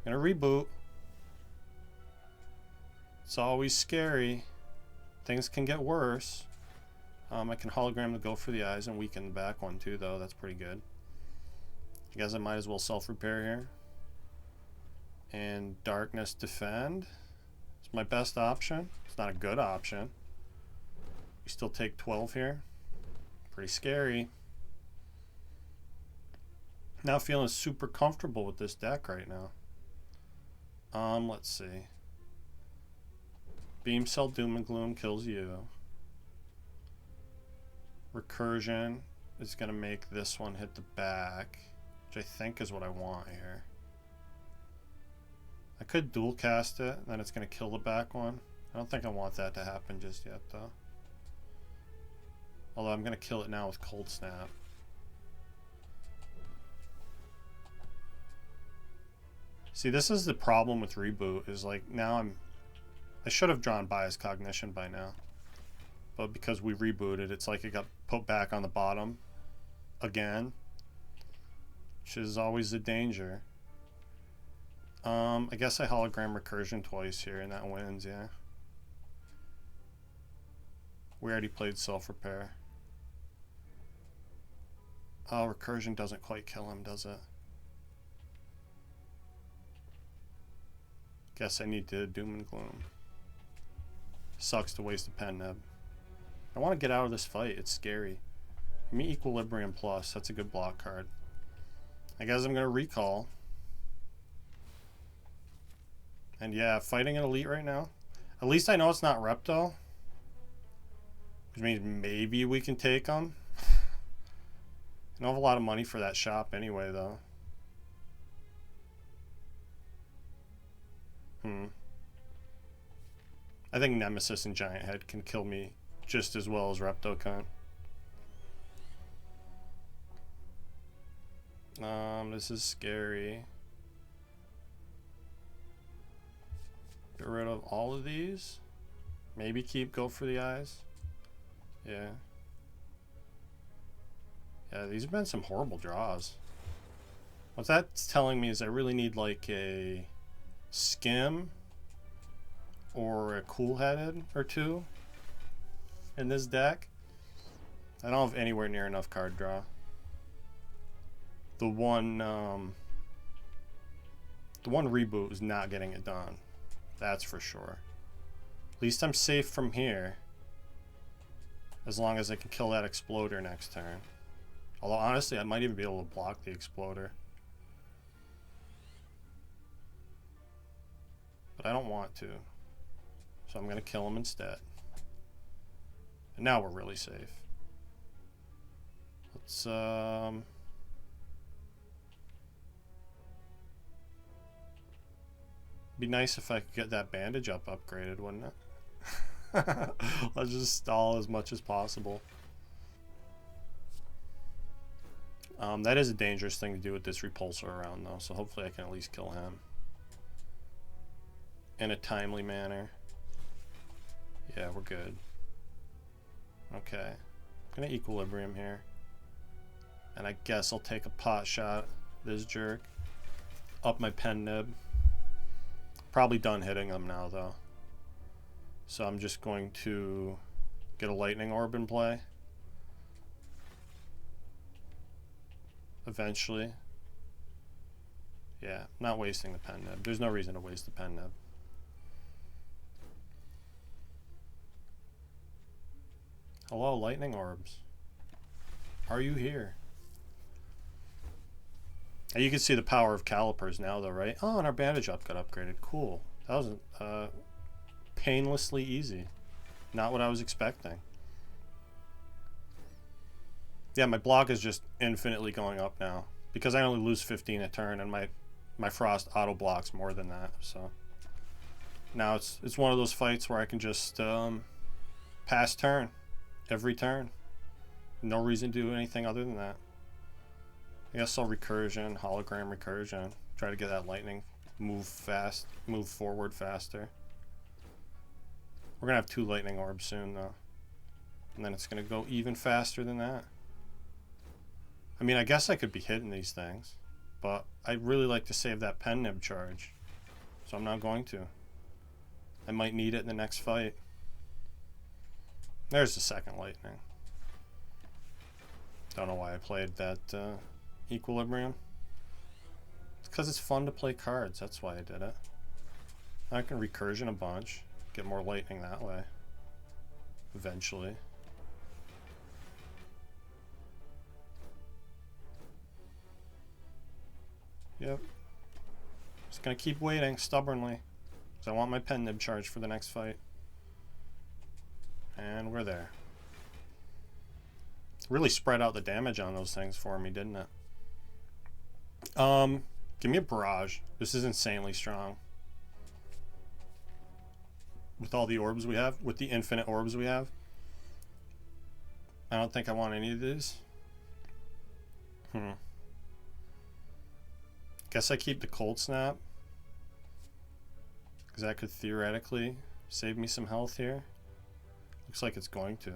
I'm gonna reboot. It's always scary. Things can get worse. I can hologram to go for the eyes and weaken the back one too, though. That's pretty good. I guess I might as well self-repair here. And darkness defend. It's my best option. It's not a good option. We still take 12 here. Pretty scary. Not feeling super comfortable with this deck right now. Let's see. Beam Cell Doom and Gloom kills you. Recursion is going to make this one hit the back, which I think is what I want here. I could dual cast it, then it's going to kill the back one. I don't think I want that to happen just yet, though. Although I'm going to kill it now with Cold Snap. See, this is the problem with Reboot, is like now I should have drawn Bias Cognition by now. But because we rebooted, it's like it got put back on the bottom again, which is always a danger. I guess I hologram recursion twice here and that wins, yeah. We already played self-repair. Oh, recursion doesn't quite kill him, does it? Guess I need to doom and gloom. Sucks to waste a pen nib. I want to get out of this fight. It's scary. Give me Equilibrium Plus. That's a good block card. I guess I'm going to recall. And yeah, fighting an elite right now. At least I know it's not Repto, Which means maybe we can take them. I don't have a lot of money for that shop anyway, though. I think Nemesis and Giant Head can kill me just as well as Repto can. This is scary. Get rid of all of these. Maybe go for the eyes. Yeah. Yeah, these have been some horrible draws. What that's telling me is I really need like a Skim or a Cool-Headed or two in this deck. I don't have anywhere near enough card draw. The one reboot is not getting it done. That's for sure. At least I'm safe from here. As long as I can kill that Exploder next turn. Although honestly, I might even be able to block the Exploder. But I don't want to. So I'm going to kill him instead. And now we're really safe. Let's be nice if I could get that bandage up upgraded, wouldn't it? Let's just stall as much as possible. That is a dangerous thing to do with this repulsor around, though, so hopefully I can at least kill him in a timely manner. Yeah, we're good. Okay. I'm gonna equilibrium here. And I guess I'll take a pot shot. This jerk. Up my pen nib. Probably done hitting them now, though. So I'm just going to get a lightning orb in play. Eventually. Yeah, not wasting the pen nib. There's no reason to waste the pen nib. Hello, lightning orbs. Are you here? And you can see the power of calipers now, though, right? Oh, and our bandage up got upgraded. Cool. That was painlessly easy. Not what I was expecting. Yeah, my block is just infinitely going up now because I only lose 15 a turn, and my frost auto blocks more than that. So now it's one of those fights where I can just pass turn every turn. No reason to do anything other than that. I guess I'll recursion, hologram recursion. Try to get that lightning move forward faster. We're gonna have 2 lightning orbs soon, though, and then it's gonna go even faster than that. I mean, I guess I could be hitting these things, but I'd really like to save that pen nib charge, so I'm not going to. I might need it in the next fight. There's the second lightning. Don't know why I played that equilibrium. It's because it's fun to play cards. That's why I did it. I can recursion a bunch, get more lightning that way. Eventually. Yep. Just gonna keep waiting stubbornly, because I want my pen nib charge for the next fight. And we're there. Really spread out the damage on those things for me, didn't it? Give me a barrage. This is insanely strong. With all the orbs we have, with the infinite orbs we have. I don't think I want any of these. Guess I keep the cold snap, because that could theoretically save me some health here. Looks like it's going to.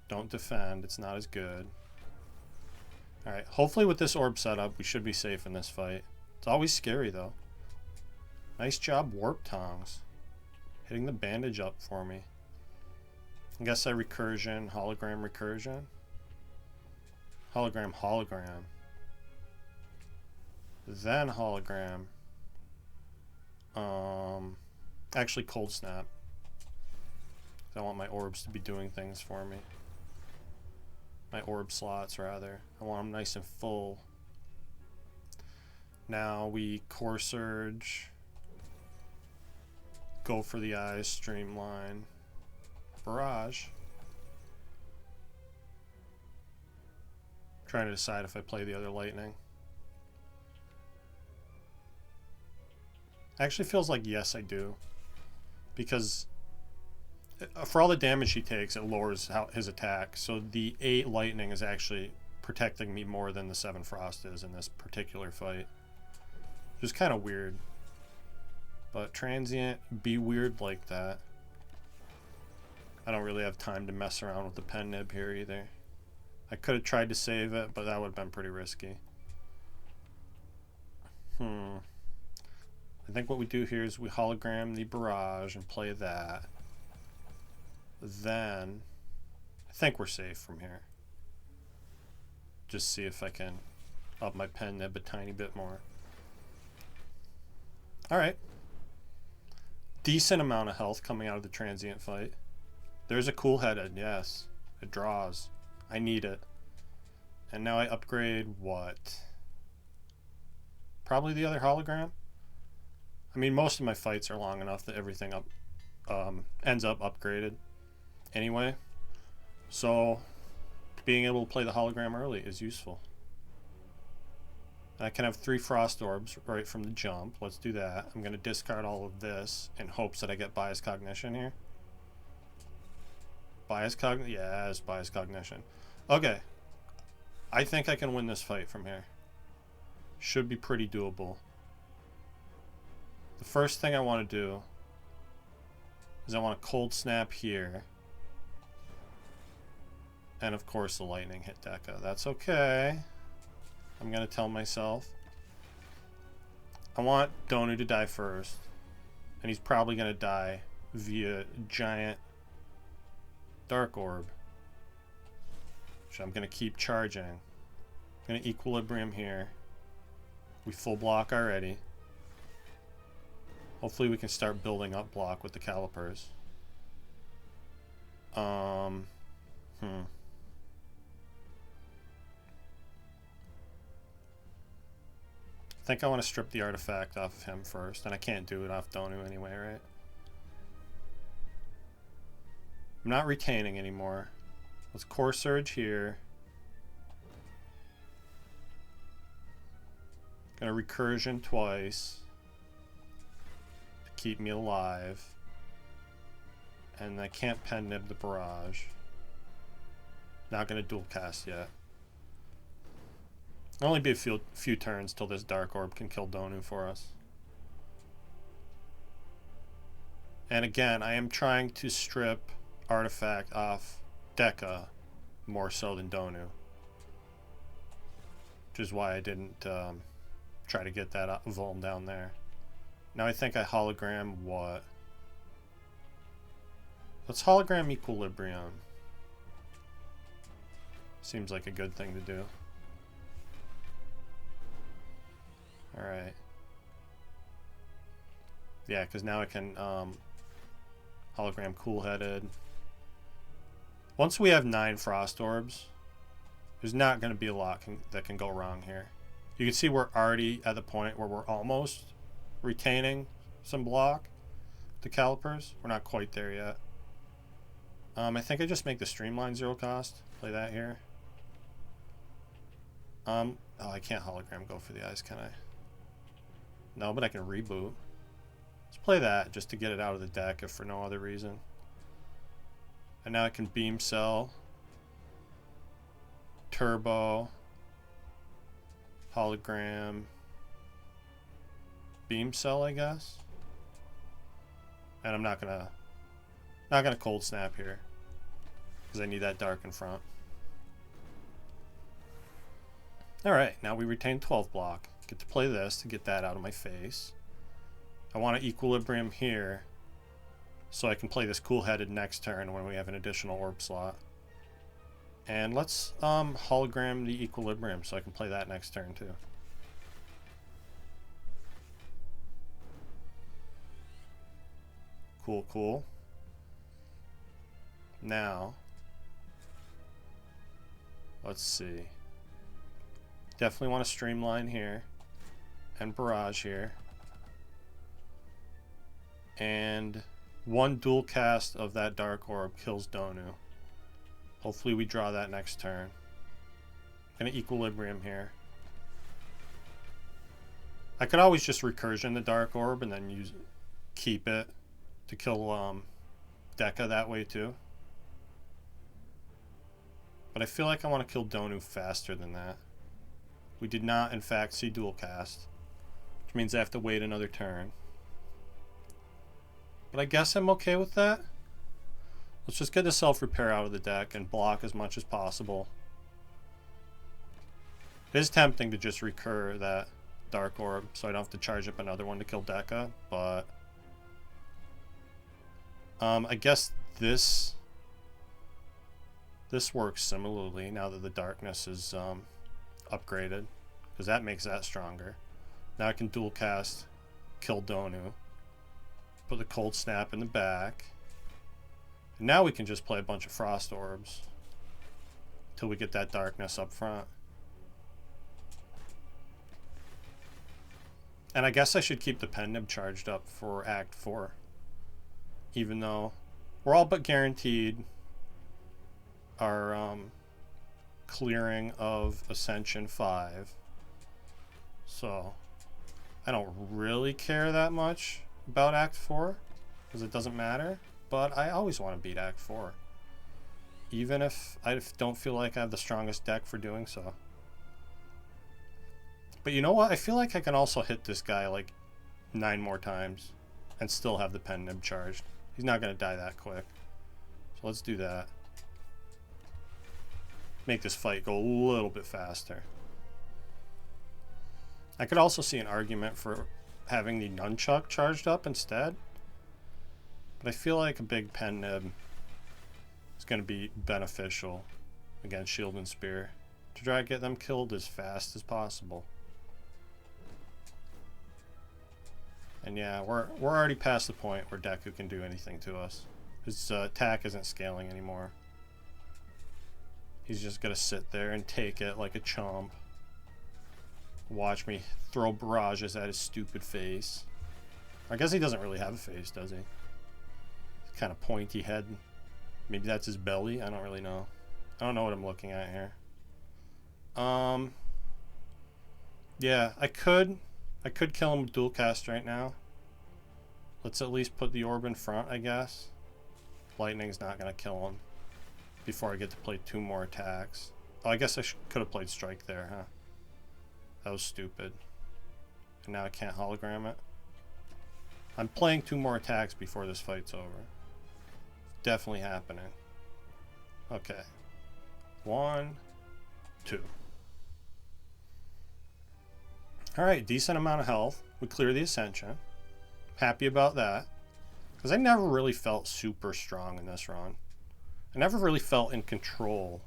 Don't defend, it's not as good. Alright, hopefully with this orb setup we should be safe in this fight. It's always scary though. Nice job, Warp Tongs. Hitting the bandage up for me. I guess I recursion, hologram recursion. Hologram, hologram. Then hologram. Actually cold snap. I want my orbs to be doing things for me. My orb slots, rather. I want them nice and full. Now we Core Surge. go for the eyes, streamline, barrage. Trying to decide if I play the other lightning. Actually feels like yes I do, because for all the damage he takes, it lowers his attack, so the 8 lightning is actually protecting me more than the 7 frost is in this particular fight. Just kind of weird. But transient, be weird like that. I don't really have time to mess around with the pen nib here either. I could have tried to save it, but that would have been pretty risky. I think what we do here is we hologram the barrage and play that. Then I think we're safe from here. Just see if I can up my pen nib a tiny bit more. Alright. Decent amount of health coming out of the transient fight. There's a cool-headed, yes. It draws. I need it. And now I upgrade what? Probably the other hologram? I mean, most of my fights are long enough that everything ends up upgraded anyway. So being able to play the hologram early is useful. I can have 3 frost orbs right from the jump. Let's do that. I'm going to discard all of this in hopes that I get bias cognition here. Bias cognition? Yes, bias cognition. Okay. I think I can win this fight from here. Should be pretty doable. The first thing I want to do is I want to cold snap here. And of course the lightning hit Deca. That's okay. I'm going to tell myself. I want Donu to die first. And he's probably going to die via giant dark orb. Which I'm going to keep charging. I'm going to equilibrium here. We full block already. Hopefully we can start building up block with the calipers. I think I want to strip the artifact off of him first, and I can't do it off Donu anyway, right? I'm not retaining anymore. Let's core surge here. Gonna recursion twice to keep me alive. And I can't pen nib the barrage. Not gonna dual cast yet. It'll only be a few turns till this dark orb can kill Donu for us. And again, I am trying to strip artifact off Deca more so than Donu. Which is why I didn't try to get that Vuln down there. Now I think I hologram what? Let's hologram Equilibrium. Seems like a good thing to do. Alright. Yeah, because now I can hologram Cool-Headed. Once we have 9 Frost Orbs, there's not going to be a lot that can go wrong here. You can see we're already at the point where we're almost retaining some block. The calipers. We're not quite there yet. I think I just make the streamline 0 cost. Play that here. Oh, I can't hologram go for the eyes, can I? No, but I can reboot. Let's play that just to get it out of the deck if for no other reason. And now I can beam cell, turbo, hologram, beam cell, I guess. And I'm not gonna cold snap here because I need that dark in front. All right, now we retain 12 block. Get to play this to get that out of my face. I want to equilibrium here so I can play this cool-headed next turn when we have an additional orb slot. And let's hologram the equilibrium so I can play that next turn too. Cool, cool. Now, let's see. Definitely want to streamline here and barrage here. And one dual cast of that Dark Orb kills Donu. Hopefully we draw that next turn. Gonna Equilibrium here. I could always just recursion the Dark Orb and then keep it to kill Deka that way too. But I feel like I want to kill Donu faster than that. We did not, in fact, see dual cast, which means I have to wait another turn. But I guess I'm okay with that. Let's just get the self-repair out of the deck and block as much as possible. It is tempting to just recur that Dark Orb so I don't have to charge up another one to kill Deka, but I guess this works similarly now that the darkness is upgraded, because that makes that stronger. Now I can dual cast, kill Donu, put the Cold Snap in the back, and now we can just play a bunch of Frost Orbs until we get that darkness up front. And I guess I should keep the Pen Nib charged up for Act 4, even though we're all but guaranteed our clearing of Ascension 5. So I don't really care that much about Act 4 because it doesn't matter, but I always want to beat Act 4, even if I don't feel like I have the strongest deck for doing so. But you know what? I feel like I can also hit this guy like 9 more times and still have the Pen Nib charged. He's not going to die that quick. So let's do that. Make this fight go a little bit faster. I could also see an argument for having the Nunchuck charged up instead. But I feel like a big Pen Nib is going to be beneficial against Shield and Spear to try to get them killed as fast as possible. And yeah, we're already past the point where Deku can do anything to us. His attack isn't scaling anymore. He's just gonna sit there and take it like a chump. Watch me throw barrages at his stupid face. I guess he doesn't really have a face, does he? Kind of pointy head. Maybe that's his belly. I don't really know. I don't know what I'm looking at here. Yeah, I could kill him with dual cast right now. Let's at least put the orb in front, I guess. Lightning's not gonna kill him before I get to play 2 more attacks. Oh, I guess I could have played Strike there, huh? That was stupid. And now I can't hologram it. I'm playing 2 more attacks before this fight's over. Definitely happening. Okay. 1, 2. Alright, decent amount of health. We clear the Ascension. Happy about that. Because I never really felt super strong in this run. I never really felt in control.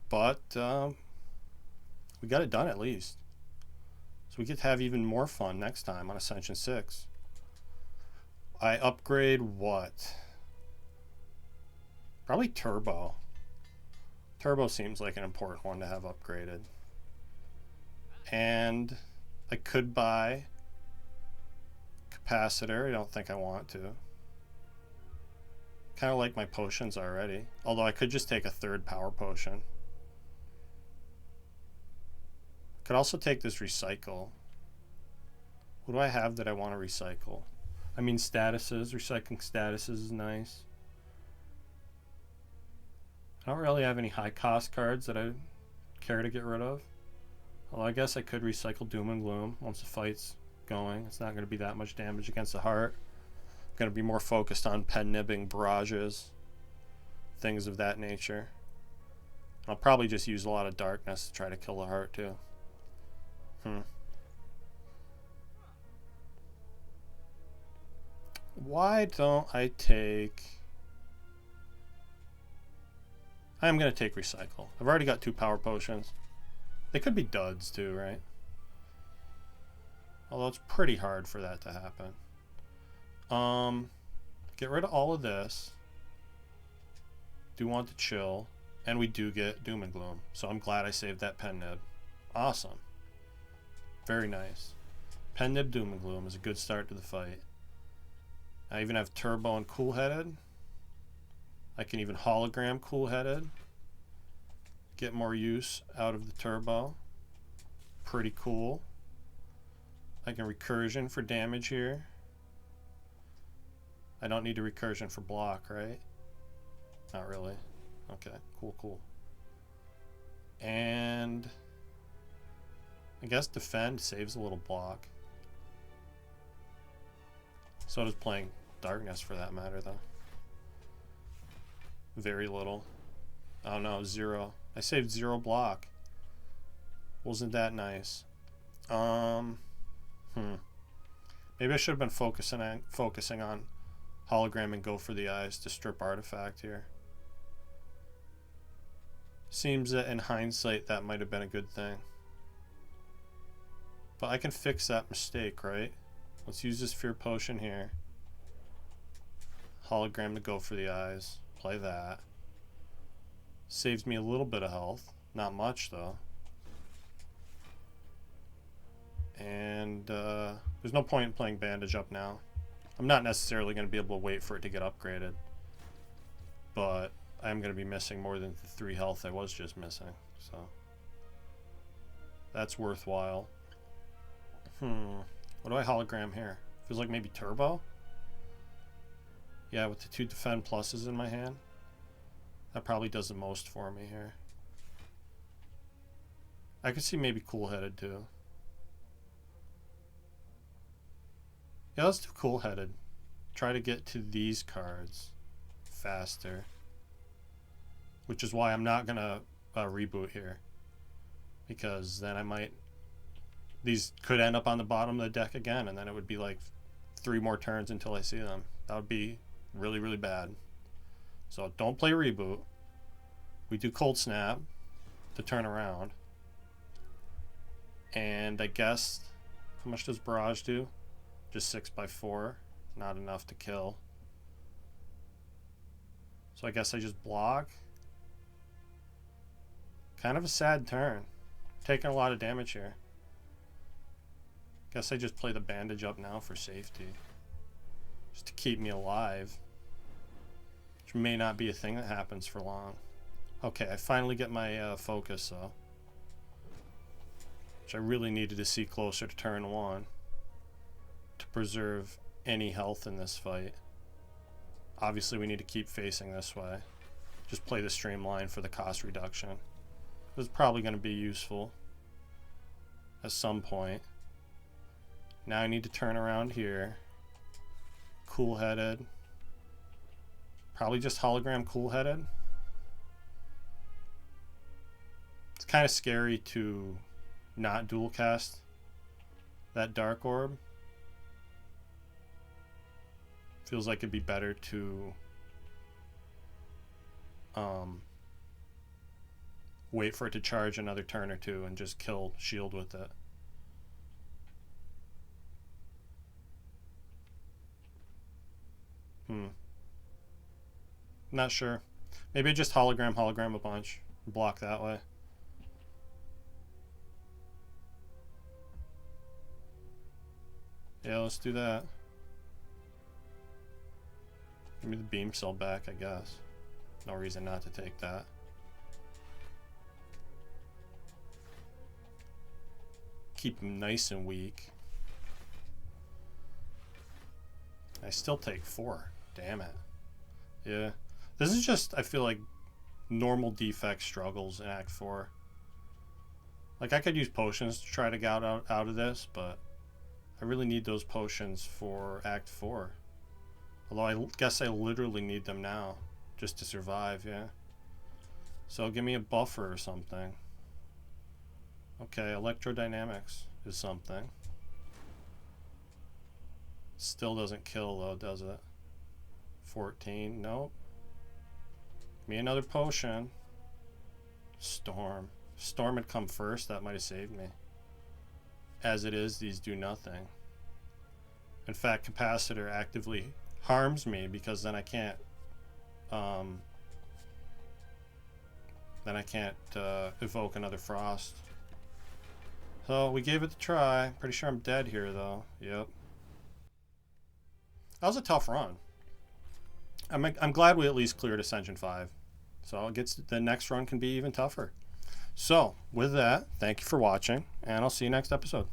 But we got it done at least. So we get to have even more fun next time on Ascension 6. I upgrade what? Probably Turbo. Turbo seems like an important one to have upgraded. And I could buy Capacitor. I don't think I want to. Kind of like my potions already. Although I could just take a 3rd power potion. Could also take this Recycle. What do I have that I want to recycle? I mean statuses. Recycling statuses is nice. I don't really have any high cost cards that I care to get rid of. Although I guess I could recycle Doom and Gloom once the fight's going. It's not going to be that much damage against the heart. I'm going to be more focused on pen nibbing, barrages, things of that nature. I'll probably just use a lot of darkness to try to kill the heart too. Why don't I take... I'm going to take Recycle. I've already got 2 power potions. They could be duds too, right? Although it's pretty hard for that to happen. Get rid of all of this. Do want to chill. And we do get Doom and Gloom. So I'm glad I saved that Pen Nib. Awesome. Very nice. Pen Nib Doom and Gloom is a good start to the fight. I even have turbo and cool-headed. I can even hologram cool-headed. Get more use out of the turbo. Pretty cool. I can recursion for damage here. I don't need a recursion for block, right? Not really. Okay, cool. And I guess defend saves a little block. So does playing darkness for that matter, though. Very little. Oh no, 0. I saved 0 block. Wasn't that nice? Maybe I should have been focusing on hologram and go for the eyes to strip artifact here. Seems that in hindsight that might have been a good thing. But I can fix that mistake, right? Let's use this fear potion here. Hologram to go for the eyes. Play that. Saves me a little bit of health. Not much though. And there's no point in playing bandage up now. I'm not necessarily going to be able to wait for it to get upgraded. But I'm going to be missing more than the 3 health I was just missing. So that's worthwhile. What do I hologram here? Feels like maybe turbo? Yeah, with the 2 defend pluses in my hand. That probably does the most for me here. I could see maybe cool-headed too. Yeah, let's do cool-headed. Try to get to these cards faster. Which is why I'm not going to reboot here. Because then I might... These could end up on the bottom of the deck again, and then it would be like 3 more turns until I see them. That would be really, really bad. So don't play reboot. We do cold snap to turn around. And I guess, how much does barrage do? Just 6x4. Not enough to kill. So I guess I just block. Kind of a sad turn. Taking a lot of damage here. Guess I just play the bandage up now for safety. Just to keep me alive. Which may not be a thing that happens for long. Okay, I finally get my focus though. Which I really needed to see closer to turn 1. To preserve any health in this fight. Obviously we need to keep facing this way. Just play the streamline for the cost reduction. This is probably going to be useful. At some point. Now I need to turn around here. Cool-headed. Probably just hologram cool-headed. It's kind of scary to not dual cast that dark orb. Feels like it'd be better to wait for it to charge another turn or 2 and just kill shield with it. Not sure. Maybe just hologram a bunch. Block that way. Yeah, let's do that. Give me the beam cell back, I guess. No reason not to take that. Keep him nice and weak. I still take 4. Damn it. Yeah. This is just, I feel like, normal defect struggles in Act 4. Like, I could use potions to try to get out of this, but I really need those potions for Act 4. Although I guess I literally need them now, just to survive, yeah. So give me a buffer or something. Okay, electrodynamics is something. Still doesn't kill though, does it? 14, nope. Give me another potion. Storm. Storm had come first, that might have saved me. As it is, these do nothing. In fact, capacitor actively harms me because then I can't evoke another frost. So we gave it a try. Pretty sure I'm dead here though. Yep. That was a tough run. I'm glad we at least cleared Ascension 5. So the next run can be even tougher. So, with that, thank you for watching, and I'll see you next episode.